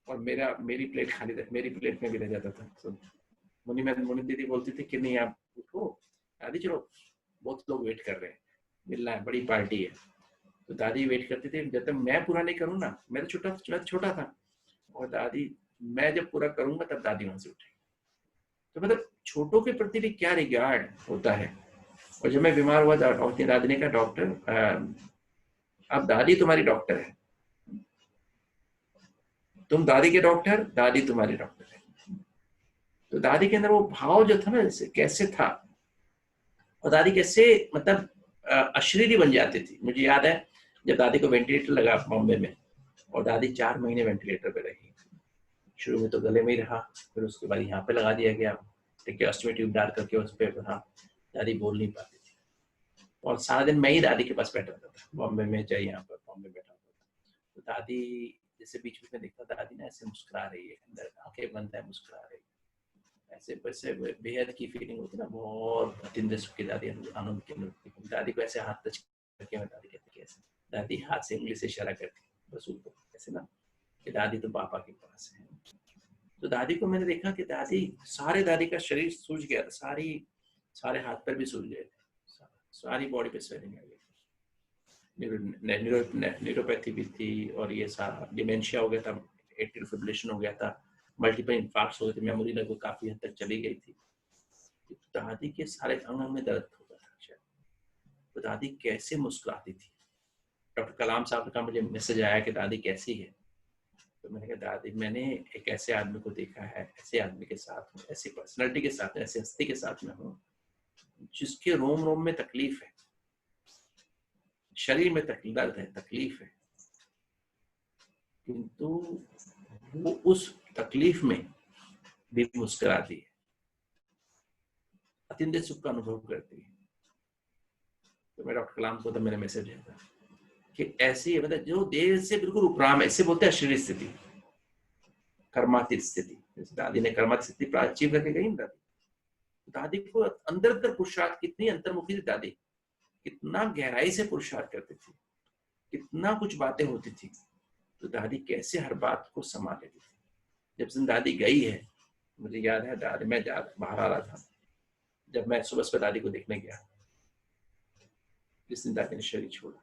और मेरी प्लेट खाली, मेरी प्लेट में भी रह जाता था। तो मुनि दीदी बोलती थी कि नहीं आप उठो दादी, चलो बहुत लोग वेट कर रहे हैं, मिलना है, बड़ी पार्टी है। तो दादी वेट करती थी, जब तक मैं पूरा नहीं करूँ ना, मैं तो छोटा था, और दादी, मैं जब पूरा करूंगा तब दादी वहां से उठेगी। तो मतलब छोटों के प्रति भी क्या रिगार्ड होता है। और जब मैं बीमार हुआ, दादी ने कहा डॉक्टर, अब दादी तुम्हारी डॉक्टर है, तुम दादी के डॉक्टर, दादी तुम्हारी डॉक्टर है। तो दादी के अंदर वो भाव जो था ना, जैसे कैसे था, और दादी कैसे मतलब अशरीरी बन जाती थी। मुझे याद है जब दादी को वेंटिलेटर लगा बॉम्बे में, और दादी 4 महीने वेंटिलेटर पे रही। शुरू में तो गले में ही रहा, फिर उसके बाद यहाँ पे लगा दिया गया, ट्रेकियोस्टोमी ट्यूब डाल करके उस पर रहा। दादी बोल नहीं पाती थी, और सारा दिन मैं ही दादी के पास बैठा रहता था, बॉम्बे में चाहे यहाँ पर बॉम्बे बैठा होता था। तो दादी जैसे बीच बीच में देखता, दादी ना ऐसे मुस्कुरा रही है, अंदर आंखें बंद है, मुस्कुरा रही है, ऐसे वैसे बेहद की फीलिंग होती ना, बहुत अतिंद्रिय सुख की दादी, आनंद की अनुभूति। दादी को ऐसे हाथ टच करके मैं दादी कहती कैसे, दादी हाथ से उंगली से इशारा करती बस ऊपर ऐसे ना, कि दादी तो पापा के पास है। तो दादी को मैंने देखा कि दादी, सारे दादी का शरीर सूज गया था, सारे हाथ पैर भी सूज गए थे, सारी बॉडी पे स्वेलिंग आ गई, न्यूरोपैथी भी थी, और ये सारा डिमेंशिया हो गया था, एट्रियल फिब्रिलेशन हो गया था, मल्टीपल इंफार्क्ट्स हो गए थे, मेमोरी लगभग काफी हद तक चली गई थी। तो दादी के सारे अंग में दर्द होता था। तो दादी कैसे मुस्कुराती थी। डॉक्टर कलाम साहब का मुझे मैसेज आया कि दादी कैसी है। तो मैंने कहा दादी, मैंने एक ऐसे आदमी को देखा है, ऐसे आदमी के साथ हूँ, ऐसी पर्सनैलिटी के साथ, ऐसी हस्ती के साथ में हूँ, जिसके रोम रोम में तकलीफ है, शरीर में दर्द है, तकलीफ है, किंतु वो उस तकलीफ में भी मुस्कुराती है, अत्यंत सुख का अनुभव करती है। तो मैं डॉक्टर कलाम को तो मेरा मैसेज है था कि ऐसी मतलब जो देह से बिल्कुल उपराम है, इसे बोलते हैं शरीर स्थिति, कर्मातीत स्थिति। जैसे दादी ने कर्मातीत स्थिति अचीव करके गई ना, दादी को अंदर अंदर पुरुषार्थ, कितनी अंतर्मुखी थी दादी, कितना गहराई से पुरुषार्थ करती थी, कितना कुछ बातें होती थी। तो दादी कैसे हर बात को संभाल लेती थी। जब से दादी गई है, मुझे याद है दादी, मैं बाहर आ रहा था, जब मैं सुबह सुबह दादी को देखने गया, जिस दिन दादी ने शरीर छोड़ा,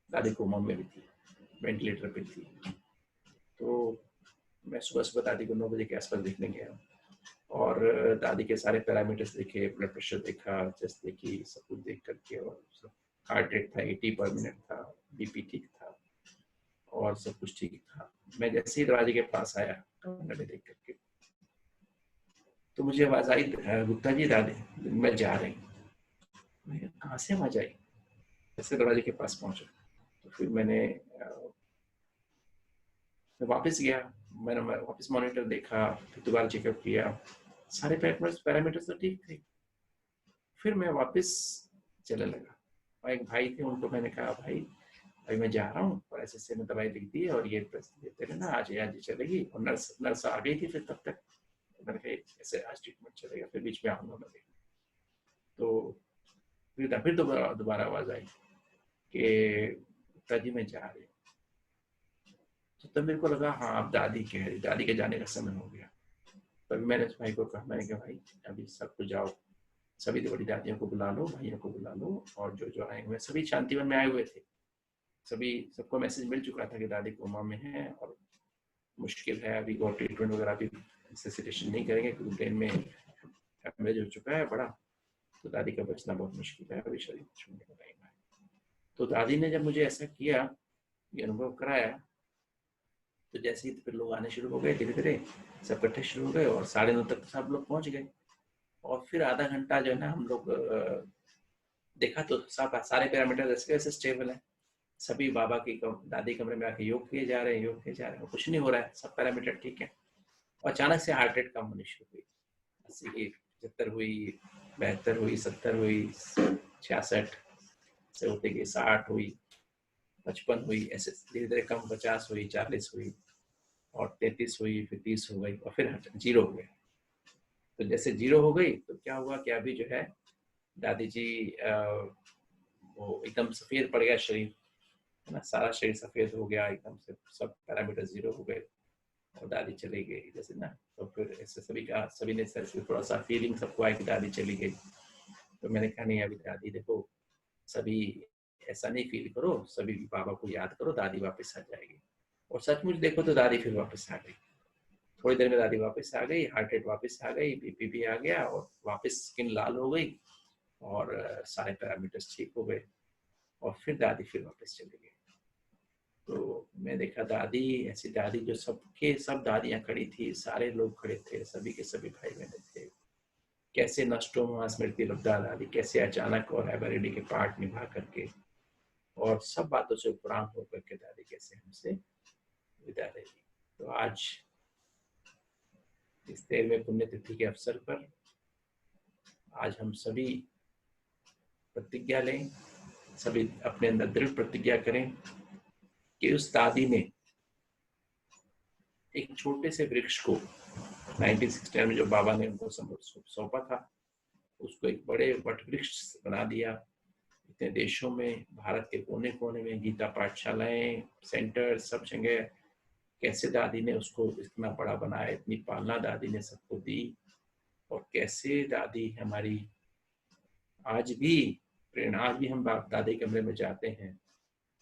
दादी कोमा में भी थी, वेंटिलेटर पे थी। तो मैं सुबह सुबह दादी को 9 बजे के आसपास देखने गया, और दादी के सारे पैरामीटर्स देखे, ब्लड प्रेशर देखा, चेस्ट देखी, सब कुछ देख करके, और हार्ट रेट था 80 पर मिनट था, बीपी ठीक था, और सब कुछ ठीक था। मैं जैसे ही दरवाजे के पास आया कमरे देख करके, तो मुझे आवाज आई, गुप्ता जी दादी मैं जा रही हूँ। मैं कहाँ से आवाज आई, जैसे दरवाजे के पास पहुंचा। तो फिर मैं वापस गया, मैंने वापस मॉनिटर देखा, फिर दोबारा चेकअप किया, सारे पैरामीटर्स तो ठीक थे। फिर मैं वापस चलने लगा, और एक भाई थे, उनको मैंने कहा भाई मैं जा रहा हूँ, और ऐसे में दवाई लिख दी है, और ये देते रहना, आज चलेगी। और नर्स आ गई थी फिर तब तक, मैंने कहा ऐसे आज ट्रीटमेंट चलेगा, फिर बीच में आऊंगा मैं। तो फिर दोबारा आवाज आई कि पिताजी मैं जा रही हूँ। तो तब मेरे को लगा हाँ अब दादी के जाने का समय हो गया। तभी मैंने उस भाई को कहा, मैंने कहा भाई अभी सब कुछ जाओ, सभी बड़ी दादियों को बुला लो, भाइयों को बुला लो, और जो आए हुए सभी शांतिवन में आए हुए थे, सबको मैसेज मिल चुका था कि दादी कोमा में है और मुश्किल है, अभी और ट्रीटमेंट वगैरह अभी रिससिटेशन नहीं करेंगे क्योंकि ब्रेन में हैमरेज हो चुका है बड़ा, तो दादी का बचना बहुत मुश्किल है, अभी शरीर छोड़ने का टाइम है। तो दादी ने जब मुझे ऐसा किया, ये अनुभव कराया, तो जैसे ही फिर लोग आने शुरू हो गए, धीरे धीरे सब इकट्ठे शुरू हो गए, और 9:30 तक सब लोग पहुंच गए। और फिर आधा घंटा जो है ना, हम लोग देखा तो सारे पैरामीटर ऐसे स्टेबल है, सभी बाबा की दादी कमरे में आके योग किए जा रहे हैं, कुछ नहीं हो रहा है, सब पैरामीटर ठीक है। और अचानक से हार्ट रेट कम होनी शुरू हुई, 80 की 75 हुई, 72 हुई, 70 हुई, 66 से होते गई, 60 हुई, 55 हुई, ऐसे धीरे धीरे कम, 50 हुई, 40 हुई, और 33 हुई, फिर 30 हो गई, और फिर 0 हो गई। तो जैसे 0 हो गई तो क्या हुआ कि अभी जो है दादी जी वो एकदम सफेद पड़ गया शरीर, है ना, सारा शरीर सफेद हो गया एकदम से, सब पैरामीटर 0 हो गए, और दादी चली गई जैसे ना। तो फिर ऐसे सभी ने थोड़ा सा फीलिंग सबको आई कि दादी चली गई। तो मैंने कहा नहीं अभी दादी देखो, सभी ऐसा नहीं फील करो, सभी बाबा को याद करो, दादी वापस आ जाएगी। और सचमुच देखो तो दादी फिर वापस आ गई। थोड़ी देर में दादी वापस आ गई, हार्ट रेट वापस आ गई, बीपी भी आ गया और वापस स्किन लाल हो गई और सारे पैरामीटर्स ठीक हो गए और फिर दादी फिर वापस चली गई। तो मैं देखा दादी, ऐसी दादी जो सबके सब दादियाँ खड़ी थी, सारे लोग खड़े थे, सभी के सभी भाई बहन थे। कैसे नष्टों में स्मृति लब्धा दादी कैसे अचानक और एवरिडे के पार्ट निभा करके और सब बातों से उपराम होकर के दादी कैसे हमसे विदा लेगी। तो आज इस 13वें पुण्यतिथि के अवसर पर आज हम सभी प्रतिज्ञा लें, सभी अपने अंदर दृढ़ प्रतिज्ञा करें कि उस दादी ने एक छोटे से वृक्ष को 1969 में जो बाबा ने उनको सौंपा था, उसको एक बड़े वट वृक्ष बना दिया। इतने देशों में, भारत के कोने कोने में गीता पाठशालाएं, सेंटर, सब जगह कैसे दादी ने उसको इतना बड़ा बनाया, इतनी पालना दादी ने सबको दी। और कैसे दादी हमारी आज भी प्रेरणा, आज भी हम दादी कमरे में जाते हैं,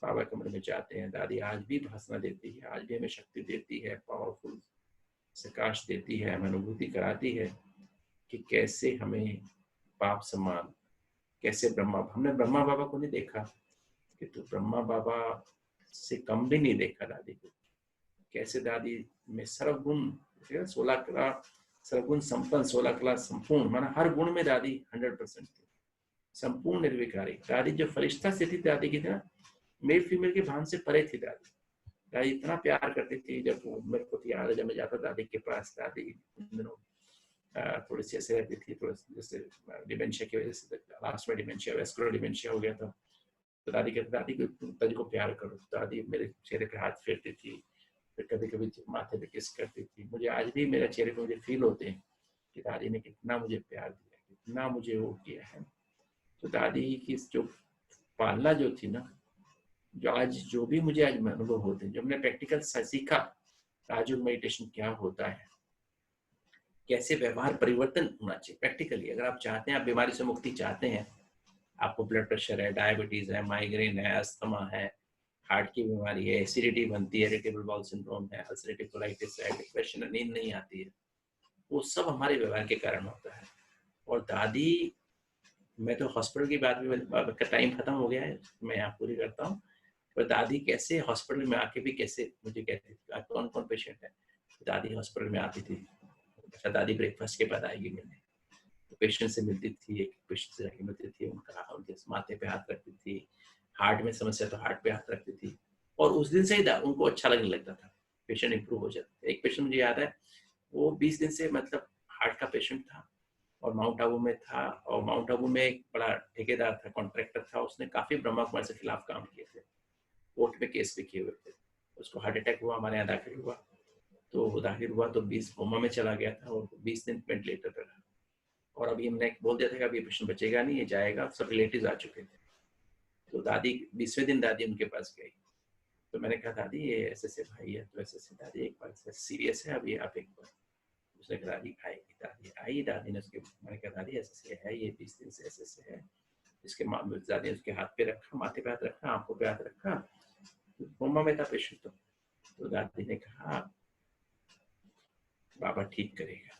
बाबा कमरे में जाते हैं, दादी आज भी भाषण देती है, आज भी हमें शक्ति देती है, पावरफुल प्रकाश देती है, हमें अनुभूति कराती है कि कैसे हमें पाप सम्मान, कैसे हमने ब्रह्मा बाबा को नहीं देखा कि तो ब्रह्मा बाबा से कम भी नहीं देखा दादी को। कैसे दादी में सर्वगुण 16 कला सर्वगुण संपन्न, 16 कला संपूर्ण, माना हर गुण में दादी 100% थी, संपूर्ण निर्विकारी। दादी जो फरिश्ता से थी दादी की ना, मेल फीमेल के भान से परे थी दादी। दादी इतना प्यार करती थी। जब मेरे को याद है, जब मैं जाता दादी के पास, दादी उन दिनों थोड़ी सी ऐसे रहती थी, थोड़ा जैसे डिमेंशिया की वजह से, लास्ट में डिमेंशिया, वेस्कुलर डिमेंशिया हो गया था। तो दादी कहती, दादी को प्यार करो। दादी मेरे चेहरे पे हाथ फेरती थी, फिर कभी कभी माथे पे किस करती थी। मुझे आज भी मेरे चेहरे पे मुझे फील होते हैं कि दादी ने कितना मुझे प्यार दिया, कितना मुझे वो किया है। तो दादी की जो पालना जो थी ना, जो आज जो भी मुझे आज अनुभव होते हैं, जो हमने प्रैक्टिकल सीखा, राजयोग मेडिटेशन क्या होता है, कैसे व्यवहार परिवर्तन होना चाहिए प्रैक्टिकली। अगर आप चाहते हैं, आप बीमारी से मुक्ति चाहते हैं, आपको ब्लड प्रेशर है, डायबिटीज है, माइग्रेन है, अस्थमा है, हार्ट की बीमारी है, एसिडिटी बनती है, इरिटेबल बाउल सिंड्रोम है, अल्सरेटिव कोलाइटिस है, डिप्रेशन, नींद नहीं आती है, वो सब हमारे व्यवहार के कारण होता है। और दादी, मैं तो हॉस्पिटल की बात में, का टाइम खत्म हो गया है, मैं यहाँ पूरी करता हूँ। पर दादी कैसे हॉस्पिटल में आके भी कैसे मुझे कहती थी, कौन कौन पेशेंट है, दादी हॉस्पिटल में आती थी। अच्छा, दादी ब्रेकफास्ट के बाद आएगी मिलने, तो पेशेंट से मिलती थी, एक पेशेंट से जाके मिलती थी, उनके माथे पे हाथ रखती थी, हार्ट में समस्या तो हार्ट पे हाथ रखती थी। और उस दिन से ही उनको अच्छा लगने लगता था, पेशेंट इंप्रूव हो जाता। एक पेशेंट मुझे याद है, वो 20 दिन से मतलब हार्ट का पेशेंट था और माउंट आबू में था। और माउंट आबू में एक बड़ा ठेकेदार था, कॉन्ट्रैक्टर था, उसने काफी ब्रह्मा कुमार के खिलाफ काम किए थे, कोर्ट में केस भी किए हुए थे। उसको हार्ट अटैक हुआ, हमारे यहाँ दाखिल हुआ, तो दाखिल हुआ तो 20 कोमा में चला गया था और 20 दिन वेंटिलेटर पर रहा। और अभी हमने बोल दिया था कि अभी पेशेंट बचेगा नहीं, ये जाएगा। सब रिलेटिव्स आ चुके थे। तो दादी 20वें दिन दादी उनके पास गई, तो मैंने कहा दादी ये ऐसे भाई है, तो ऐसे दादी एक बार सीरियस है, अभी आप एक बार। उसने कहा दादी आएगी, दादी आई। दादी ने उसके, मैंने कहा दादी ऐसे है, ये 20 दिन से ऐसे है। इसके दादी ने उसके हाथ पे रखा, माथे पे हाथ रखा, आंखों पे हाथ रखा, कोमा में था पेशेंट। तो दादी ने कहा बाबा ठीक करेगा,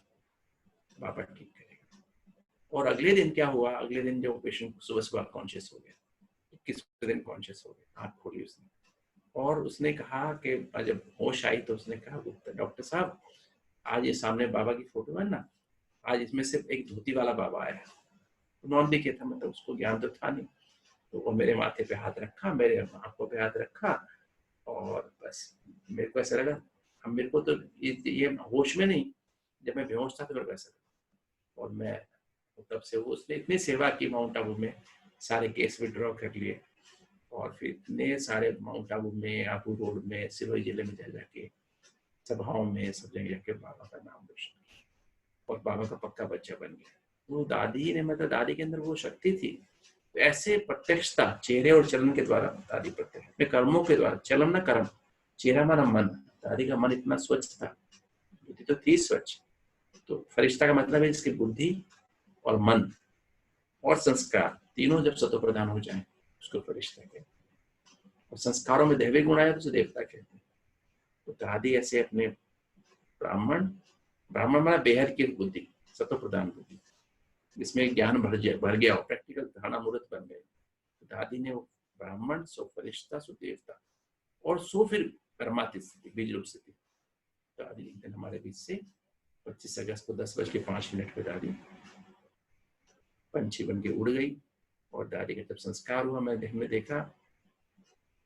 बाबा ठीक करेगा। और अगले दिन क्या हुआ, अगले दिन जो पेशेंट सुबह सुबह कॉन्शियस हो गया, 21वें दिन कॉन्शियस हो गया, आँख खोली उसने। और उसने कहा कि जब होश आई तो उसने कहा डॉक्टर साहब, आज ये सामने बाबा की फोटो है ना, आज इसमें से एक धोती वाला बाबा आया। नॉन दिखे था, मतलब उसको ज्ञान तो था नहीं। तो वो मेरे माथे पे हाथ रखा, मेरे आंखों पे हाथ रखा, और बस मेरे को ऐसा लगा, हम मेरे को तो ये होश में नहीं, जब मैं बेहोश था तो मेरे को ऐसा लगा। और मैं तब से वो, उसने इतनी सेवा की माउंट आबू में, सारे केस विड्रॉ कर लिए, और फिर इतने सारे माउंट आबू में, आबू रोड में, सिरोही जिले में जाके सभाओं में, सब जगह जाके बाबा का नाम रोशन किया और बाबा का पक्का बच्चा बन गया। वो दादी ने, मतलब दादी के अंदर वो शक्ति थी। तो ऐसे प्रत्यक्षता चेहरे और चलन के द्वारा दादी प्रत्यक्ष, अपने कर्मों के द्वारा, चलन न कर्म, चेहरा माना मन। दादी का मन इतना स्वच्छ था, बुद्धि तो थी स्वच्छ। तो फरिश्ता का मतलब है इसकी बुद्धि और मन और संस्कार तीनों जब सतो प्रधान हो जाए उसको फरिश्ता कहते हैं। और संस्कारों में दैवी गुण आया तो उसे देवता कहते हैं। तो दादी ऐसे अपने ब्राह्मण माना बेहद की बुद्धि, सत्व प्रधान बुद्धि, जिसमें ज्ञान भर गया हो, प्रैक्टिकल धारणा मूर्त बन गए। तो दादी ने वो ब्राह्मण, सो फरिश्ता, सो देवता और सो फिर परमात्मा स्थिति, बीज रूप स्थिति। दादी एक दिन हमारे बीच से 25 अगस्त को 10:05 पे दादी पंछी बन के उड़ गई। और दादी का जब संस्कार हुआ, मैंने देखा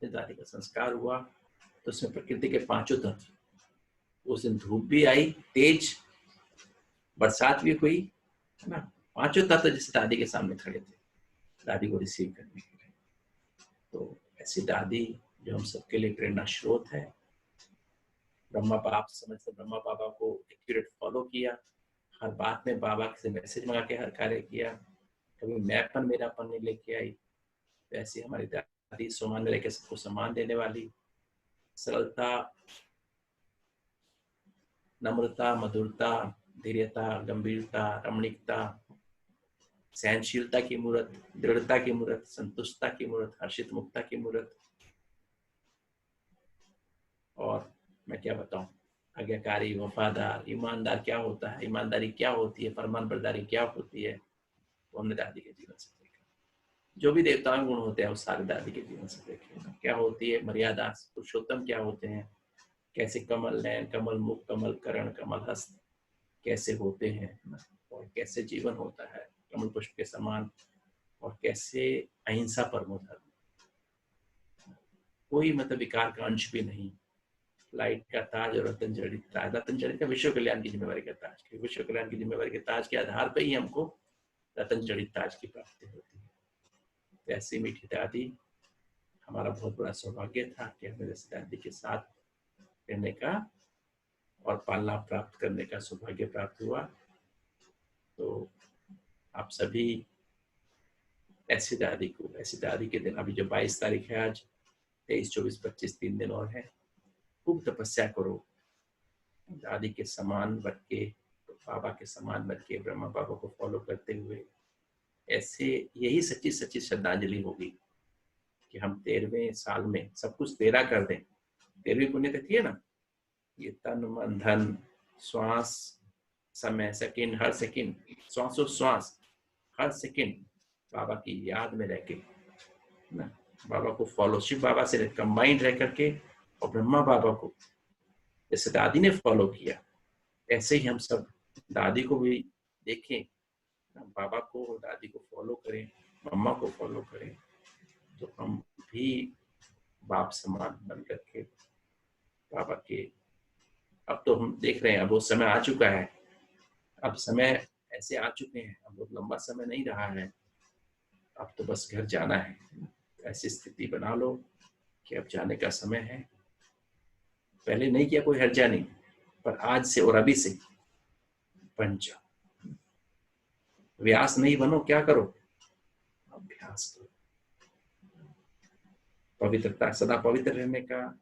दादी का संस्कार हुआ तो उसमें प्रकृति के 5 तत्व, उस दिन धूप भी आई तेज, बरसात भी हुई, है ना, 5 तत्व जिस दादी के सामने खड़े थे दादी को रिसीव करने के लिए। तो ऐसी दादी जो हम सबके लिए प्रेरणा स्रोत है। ब्रह्मा बाप समझते ब्रह्मा बाबा को एक्यूरेट फॉलो किया, हर बात में बाबा से मैसेज मंगा के हर कार्य किया, कभी मैपन मेरापन नहीं लेके आई। वैसे हमारी दादी सम्मान लेके सबको सम्मान देने वाली, सरलता, नम्रता, मधुरता, धैर्यता, गंभीरता, रमणीकता, सहनशीलता की मूर्त, दृढ़ता की मूर्त, संतुष्टता की मूर्त, हर्षित मुक्ता की मूर्त। और मैं क्या बताऊं, आज्ञाकारी, वफादार, ईमानदार क्या होता है, ईमानदारी क्या होती है, फरमान बरदारी क्या होती है, वो हमने दादी के जीवन से देखा। जो भी देवताओं गुण होते हैं वो सारे दादी के जीवन से देखे। क्या होती है मर्यादा, पुरुषोत्तम क्या होते हैं, कैसे कमल नयन, कमल मुख, कमल करण, कमल हस्त कैसे होते हैं, और कैसे जीवन होता है कमल पुष्प के समान, और कैसे अहिंसा परमो धर्म, कोई मतलब विकार का अंश भी नहीं, लाइट का ताज और रतन जड़ित ताज। रतन जड़ित का विश्व कल्याण की जिम्मेवारी का ताज, विश्व कल्याण की जिम्मेवारी के ताज के आधार पर ही हमको रतन जड़ित ताज की प्राप्ति होती है। ऐसी मीठी दादी, हमारा बहुत बड़ा सौभाग्य था कि हमें जैसे दादी के साथ रहने का और पालना प्राप्त करने का सौभाग्य प्राप्त हुआ। तो आप सभी ऐसी दादी को, ऐसी दादी के दिन, अभी जो 22 तारीख है, आज 23, 24, 25 3 दिन और है, खूब तपस्या करो, दादी के समान बन के, बाबा के समान बन के, ब्रह्मा बाबा को फॉलो करते हुए, ऐसे यही सच्ची सच्ची श्रद्धांजलि होगी कि हम 13वें साल में सब कुछ तेरा कर दें। 13वीं पुण्यतिथि है ना, ये तन मन धन श्वास समय सेकंड, हर सेकंड श्वास हर सेकंड बाबा की याद में रह के ना, बाबा को फॉलो, शिव बाबा से कंबाइंड रह करके, और ब्रह्मा बाबा को जैसे दादी ने फॉलो किया, ऐसे ही हम सब दादी को भी देखें, बाबा को और दादी को फॉलो करें, मम्मा को फॉलो करें, तो हम भी बाप समान बन करके बाबा के, अब तो हम देख रहे हैं, अब वो समय आ चुका है, अब समय ऐसे आ चुके हैं, अब बहुत लंबा समय नहीं रहा है, अब तो बस घर जाना है। ऐसी स्थिति बना लो कि अब जाने का समय है। पहले नहीं किया कोई हर्जा नहीं, पर आज से और अभी से बन जाओ। व्यास नहीं बनो, क्या करो, अभ्यास करो, पवित्रता, सदा पवित्र रहने का,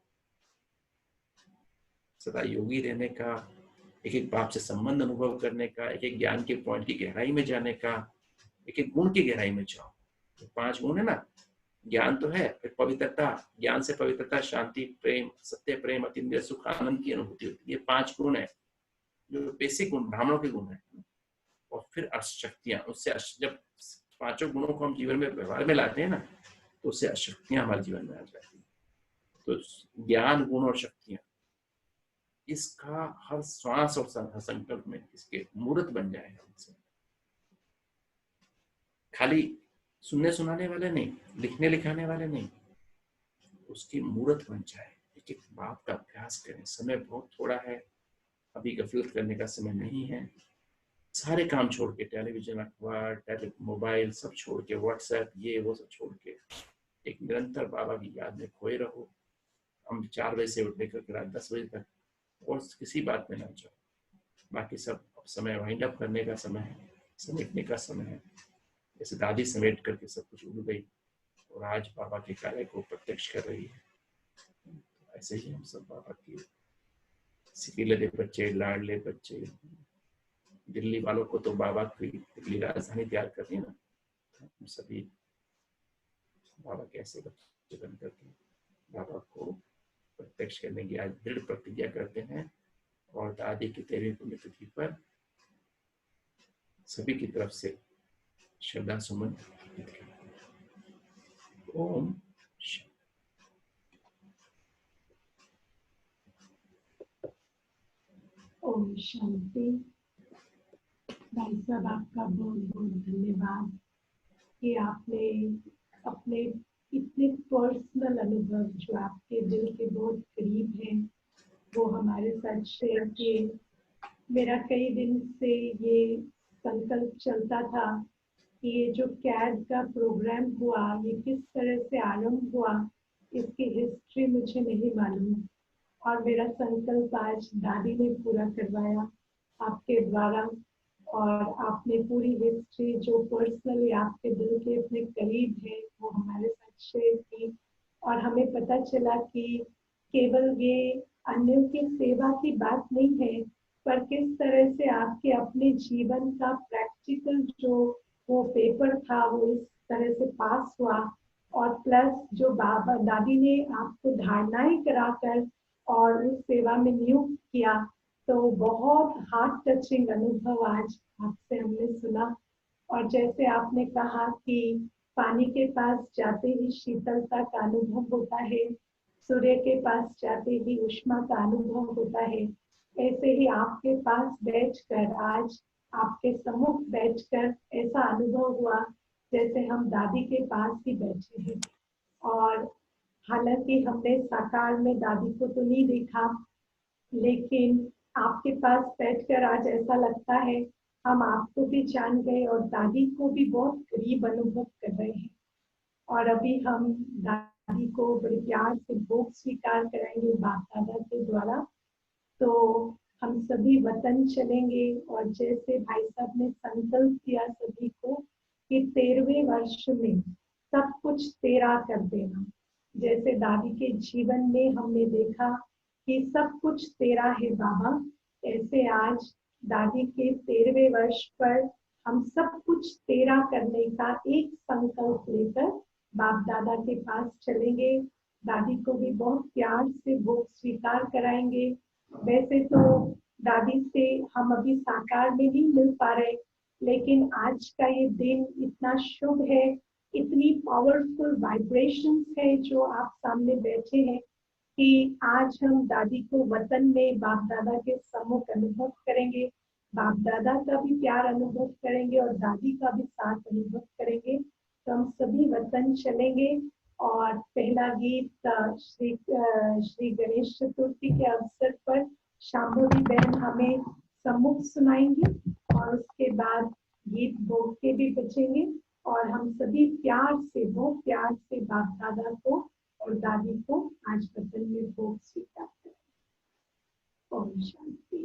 सदा योगी रहने का, एक एक बाप से संबंध अनुभव करने का, एक एक ज्ञान के पॉइंट की गहराई में जाने का, एक एक गुण की गहराई में जाओ। तो 5 गुण है ना, ज्ञान तो है, फिर पवित्रता, ज्ञान से पवित्रता, शांति, प्रेम, सत्य, प्रेम, अतीन्द्रिय सुख, आनंद की अनुभूति होती है। ये 5 गुण है जो बेसिक गुण, ब्राह्मणों के गुण है। और फिर अष्टशक्तियां, उससे जब 5 गुणों को हम जीवन में व्यवहार में लाते हैं ना, तो उससे अष्टशक्तियां हमारे जीवन में आ जाती है। तो ज्ञान, गुण और शक्तियां, इसका हर श्वास और संकल्प में इसके मूर्त बन जाए हमसे। खाली सुनने सुनाने वाले नहीं, लिखने लिखाने वाले नहीं, उसकी मूर्त बन जाए। एक एक बात का अभ्यास करें। समय बहुत थोड़ा है, अभी गफलत करने का समय नहीं है। सारे काम छोड़ के, टेलीविजन, अखबार, मोबाइल सब छोड़ के, व्हाट्सएप ये वो सब छोड़ के, एक निरंतर बाबा की याद में खोए रहो। हम 4 बजे से उठने करके रात 10 बजे तक, और किसी बात में ना जाओ। बाकी सब समय वाइंड अप करने का समय है, समेटने का समय है। जैसे दादी समेट करके सब कुछ उड़ गई और आज बाबा के कार्य को प्रत्यक्ष कर रही है, ऐसे ही हम सब बाबा की सिकिलरे बच्चे, लाडले बच्चे। दिल्ली वालों को तो बाबा की दिल्ली राजधानी तैयार करनी है ना, हम सभी बाबा के ऐसे बच्चे बन करके बाबा को प्रत्यक्ष करने की आज दृढ़ प्रतिज्ञा करते हैं और दादी की 13वीं पुण्यतिथि पर सभी की तरफ से श्रद्धा सुमन अर्पित करें। ओम शांति। ओम शांति। भाई साहब, आपका बहुत बहुत धन्यवाद कि आपने अपने इतने पर्सनल अनुभव जो आपके दिल के बहुत करीब हैं वो हमारे साथ शेयर किए। मेरा कई दिन से ये संकल्प चलता था कि ये जो कैड का प्रोग्राम हुआ ये किस तरह से आरंभ हुआ, इसकी हिस्ट्री मुझे नहीं मालूम, और मेरा संकल्प आज दादी ने पूरा करवाया आपके द्वारा। और आपने पूरी हिस्ट्री जो पर्सनली आपके दिल के अपने करीब है वो हमारे साथ शेयर की, और हमें पता चला कि केवल ये अन्यों की सेवा की बात नहीं है, पर किस तरह से आपके अपने जीवन का प्रैक्टिकल जो वो पेपर था वो इस तरह से पास हुआ, और प्लस जो बाबा दादी ने आपको धारणाएं कराकर और उस सेवा में नियुक्त किया, तो बहुत हार्ट टचिंग अनुभव आज आपसे हमने सुना। और जैसे आपने कहा कि पानी के पास जाते ही शीतलता का अनुभव होता है, सूर्य के पास जाते ही उष्मा का अनुभव होता है, ऐसे ही आपके पास बैठकर आज आपके सम्मुख बैठकर ऐसा अनुभव हुआ जैसे हम दादी के पास ही बैठे हैं। और हालांकि हमने साकार में दादी को तो नहीं देखा, लेकिन आपके पास बैठकर आज ऐसा लगता है हम आपको भी जान गए और दादी को भी बहुत करीब अनुभव कर रहे हैं। और अभी हम दादी को बड़े प्यार से भोग स्वीकार कराएंगे बाप दादा के द्वारा। तो हम सभी वतन चलेंगे और जैसे भाई साहब ने संकल्प किया सभी को कि 13वें वर्ष में सब कुछ तेरा कर देना, जैसे दादी के जीवन में हमने देखा कि सब कुछ तेरा है बाबा, ऐसे आज दादी के 13वें वर्ष पर हम सब कुछ तेरा करने का एक संकल्प लेकर बाप दादा के पास चलेंगे। दादी को भी बहुत प्यार से भोग स्वीकार कराएंगे। वैसे तो दादी से हम अभी साकार में नहीं मिल पा रहे, लेकिन आज का ये दिन इतना शुभ है, इतनी पावरफुल वाइब्रेशंस है जो आप सामने बैठे हैं कि आज हम दादी को वतन में बाप दादा के सम्मुख अनुभव करेंगे, बाप दादा का भी प्यार अनुभव करेंगे और दादी का भी साथ अनुभव करेंगे। तो हम सभी वतन चलेंगे। और पहला गीत श्री गणेश चतुर्थी के अवसर पर शाम्भवी बहन हमें सम्मुख सुनाएंगी, और उसके बाद गीत भोग के भी बचेंगे, और हम सभी प्यार से बहुत प्यार से बाप दादा को और दादी को आज वतन में भोग स्वीकार करें। ओम शांति।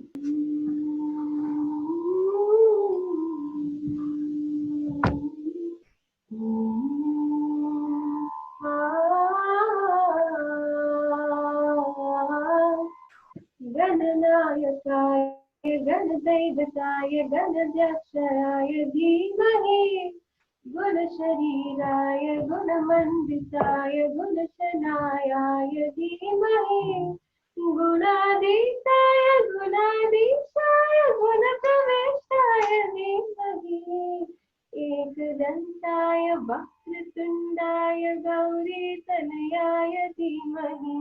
गणनायकाय गणदैवताय गणाध्यक्षाय धीमहि गुणशरीराय गुणमण्डिताय गुणशनायाय धीमहि गुणाधीशाय गुणाधीशाय गुणप्रवेशाय धीमहि एकदन्ताय वक्रतुण्डाय गौरीतनयाय धीमहि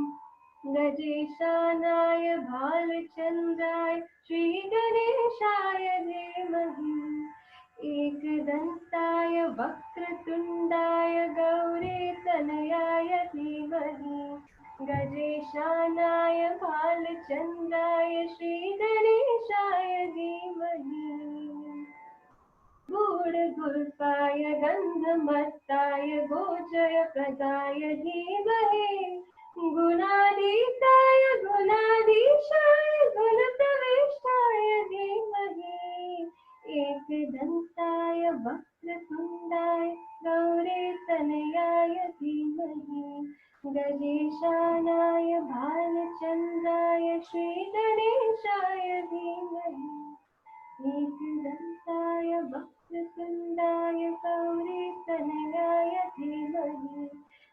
गजेशानाय भालचन्द्राय श्रीगणेशाय धीमहि एकदन्ताय वक्रतुण्डाय गौरीतनयाय धीमहि गजेशानाय भालचन्द्राय श्रीगणेशाय धीमहि गूढगुल्पाय गन्धमत्ताय गोचरप्रदाय धीमहि गुणाधीताय गुणाधीशाय गुणप्रवेशाय धीमहि एकदन्ताय वक्रतुण्डाय गौरीतनयाय धीमहि गजेशानाय भालचन्द्राय श्रीगणेशाय धीमहि एकदन्ताय वक्रतुण्डाय गौरीतनयाय धीमहि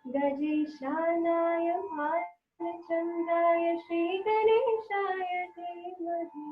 गजेशानाय कृष्णचन्द्राय श्रीगणेशाय धीमहि।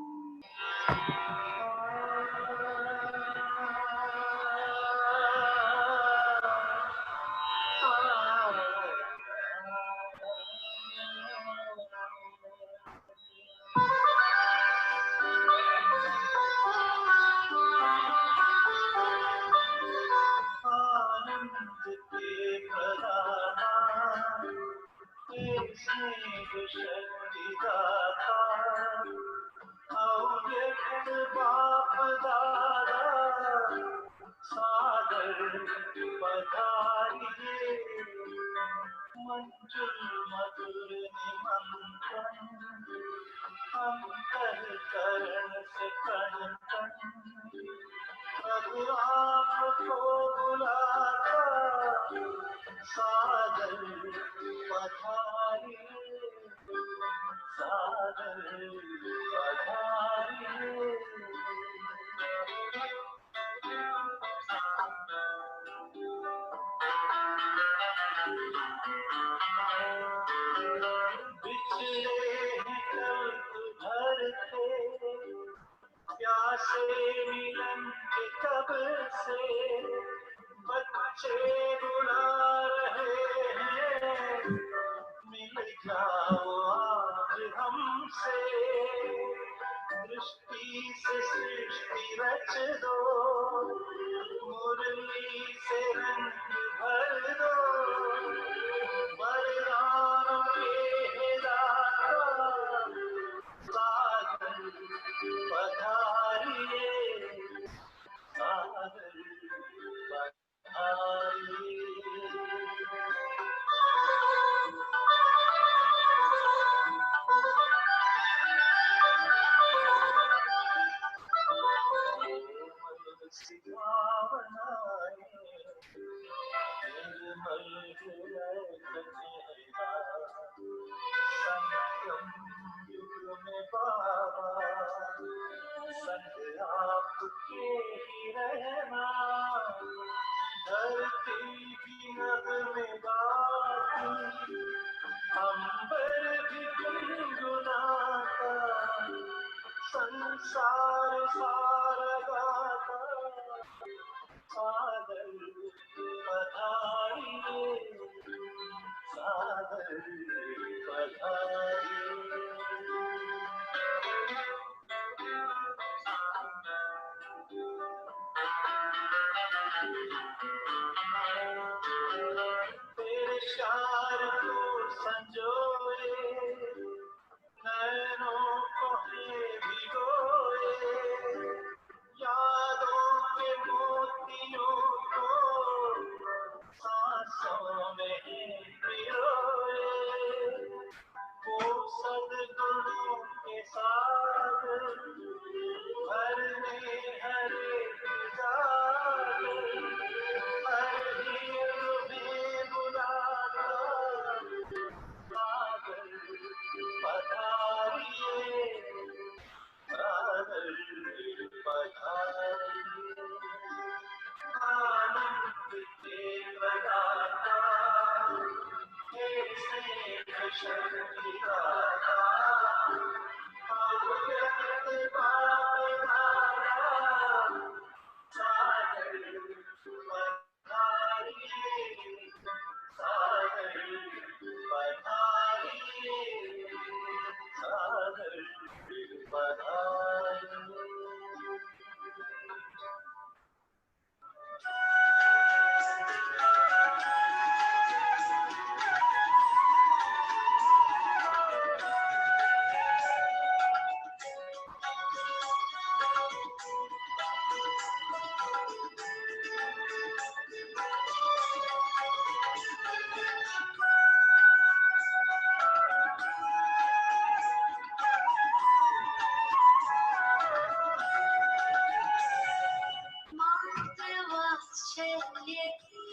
मातृवात्सल्य की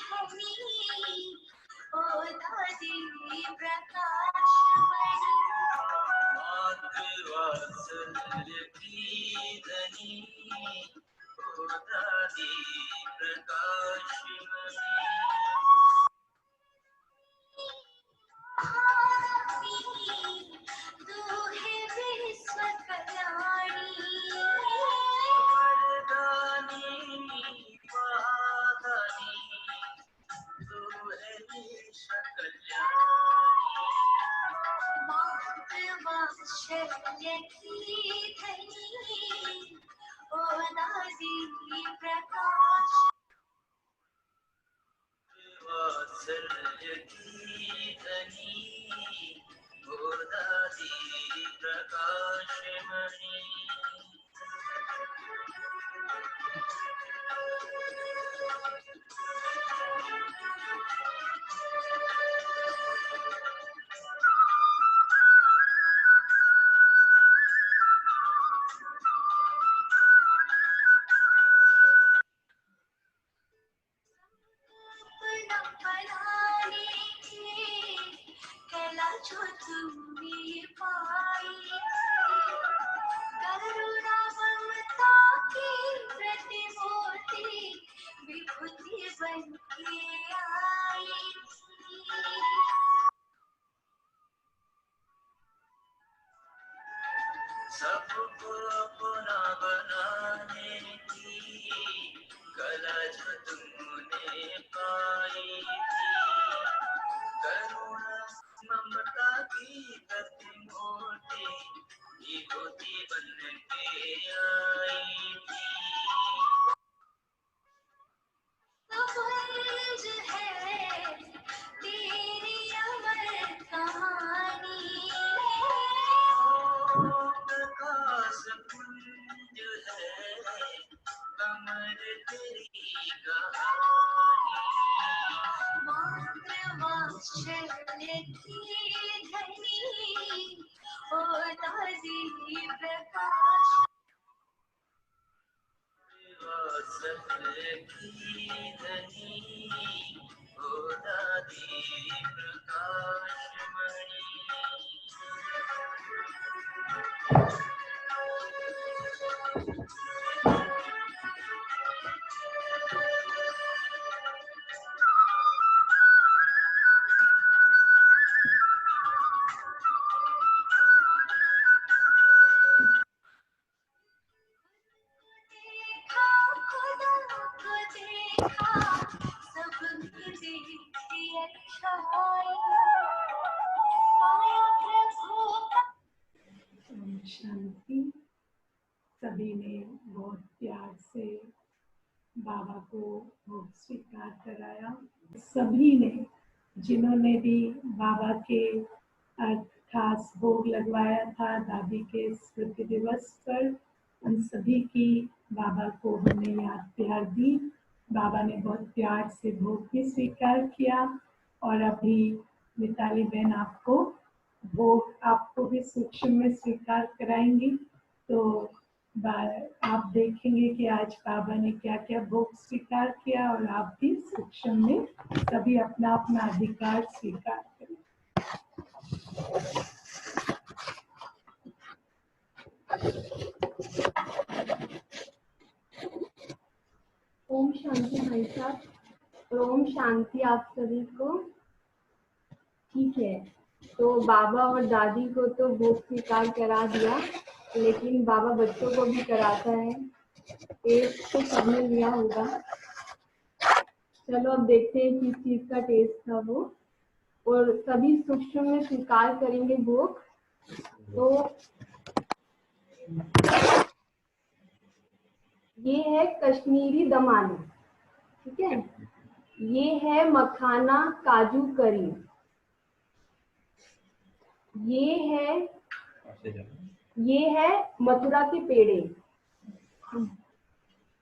धनी ओ दादी प्रकाशमणि। मातृवात्सल्य की धनी ओ दादी प्रकाशमणि। वात्सल्य की धनी ओ दादी प्रकाश वात्सल्य की धनी ओ दादी प्रकाशमणि अपना बनाने की कला जो तुमने पाई करुणा ममता की प्रतिमूर्ति विभूति बन के आई सबको अपना बनाने की कला जो तुमने पाई थी करुणा ममता की प्रतिमूर्ति विभूति बन के आई थी सफल है तेरी अमर कहानी प्रकाश पुंज है कमर तेरी कहानी मात्र वात्सल्य की धनी ओ दादी प्रकाश वात्सल्य की धनी ओ दादी प्रकाशमणि देखा खुदा को देखा सबकी देखी अच्छाई पाया प्रभु का ओम शांति। सभी ने बहुत प्यार से बाबा को भोग स्वीकार कराया। सभी ने जिन्होंने भी बाबा के खास भोग लगवाया था दादी के स्मृति दिवस पर, उन सभी की बाबा को हमने याद प्यार दी। बाबा ने बहुत प्यार से भोग भी स्वीकार किया और अभी मिताली बहन आपको भोग आपको भी सूक्ष्म में स्वीकार कराएंगी। तो आप देखेंगे कि आज बाबा ने क्या क्या भोग स्वीकार किया और आप भी सूक्ष्म में सभी अपना अपना अधिकार स्वीकार करें। ओम शांति भाई साहब और ओम शांति आप सभी को। ठीक है, तो बाबा और दादी को तो भोग स्वीकार करा दिया, लेकिन बाबा बच्चों को भी कराता है। टेस्ट तो सबने लिया होगा। चलो अब देखते हैं किस चीज का टेस्ट था वो, और सभी सूक्ष्म में स्वीकार करेंगे भोग। तो ये है कश्मीरी दम आलू, ठीक है। ये है मखाना काजू करी। ये है मथुरा के पेड़े।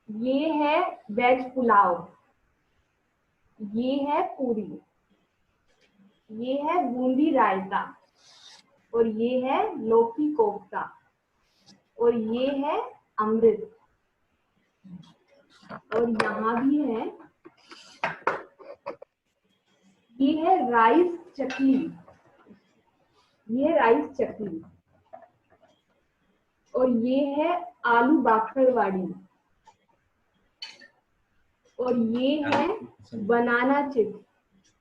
ये है वेज पुलाव। ये है पूरी। ये है बूंदी रायता और ये है लौकी कोफ्ता और ये है अमृत। और यहाँ भी है, ये है राइस चकली। ये राइस चकली और ये है आलू बाखरवाड़ी और ये है बनाना चिप्स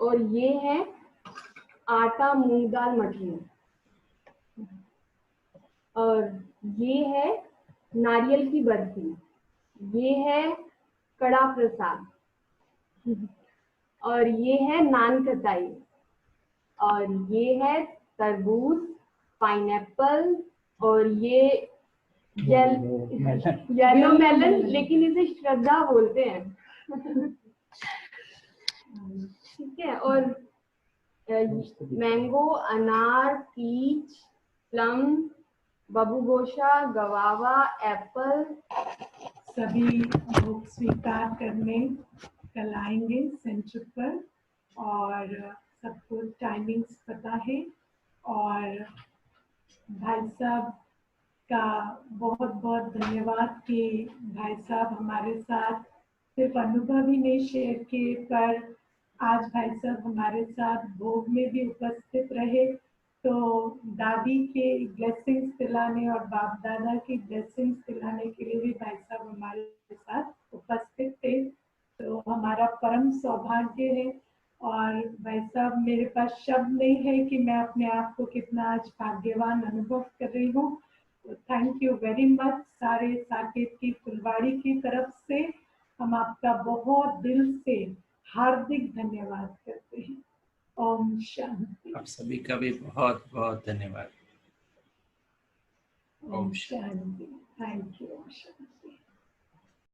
और ये है आटा मूंग दाल मठरी और ये है नारियल की बर्फी। ये है कड़ा प्रसाद और ये है नान खटाई और ये है तरबूज, पाइनएप्पल, और ये येलो मेलन, लेकिन इसे श्रद्धा बोलते हैं। ठीक है, और मैंगो, अनार, पीच, प्लम, बबूगोशा, गवावा, एप्पल। सभी लोग स्वीकार करने कल आएंगे सेंटर पर, और सबको टाइमिंग्स पता है। और भाई साहब का बहुत बहुत धन्यवाद कि भाई साहब हमारे साथ सिर्फ अनुभव ही नहीं शेयर किए, पर आज भाई साहब हमारे साथ भोग में भी उपस्थित रहे। तो दादी के ब्लेसिंग्स दिलाने और बाप दादा की ब्लेसिंग्स दिलाने के लिए भी भाई साहब हमारे साथ उपस्थित थे। तो हमारा परम सौभाग्य है। और भाई साहब, मेरे पास शब्द नहीं है कि मैं अपने आप को कितना आज भाग्यवान अनुभव कर रही हूँ। तो थैंक यू वेरी मच सारे साकेत की फुलवाड़ी की तरफ से। हम आपका बहुत दिल से हार्दिक धन्यवाद करते हैं। ओम शांति। आप सभी का भी बहुत बहुत धन्यवाद। Om Shanti. Thank you. Om Shanti.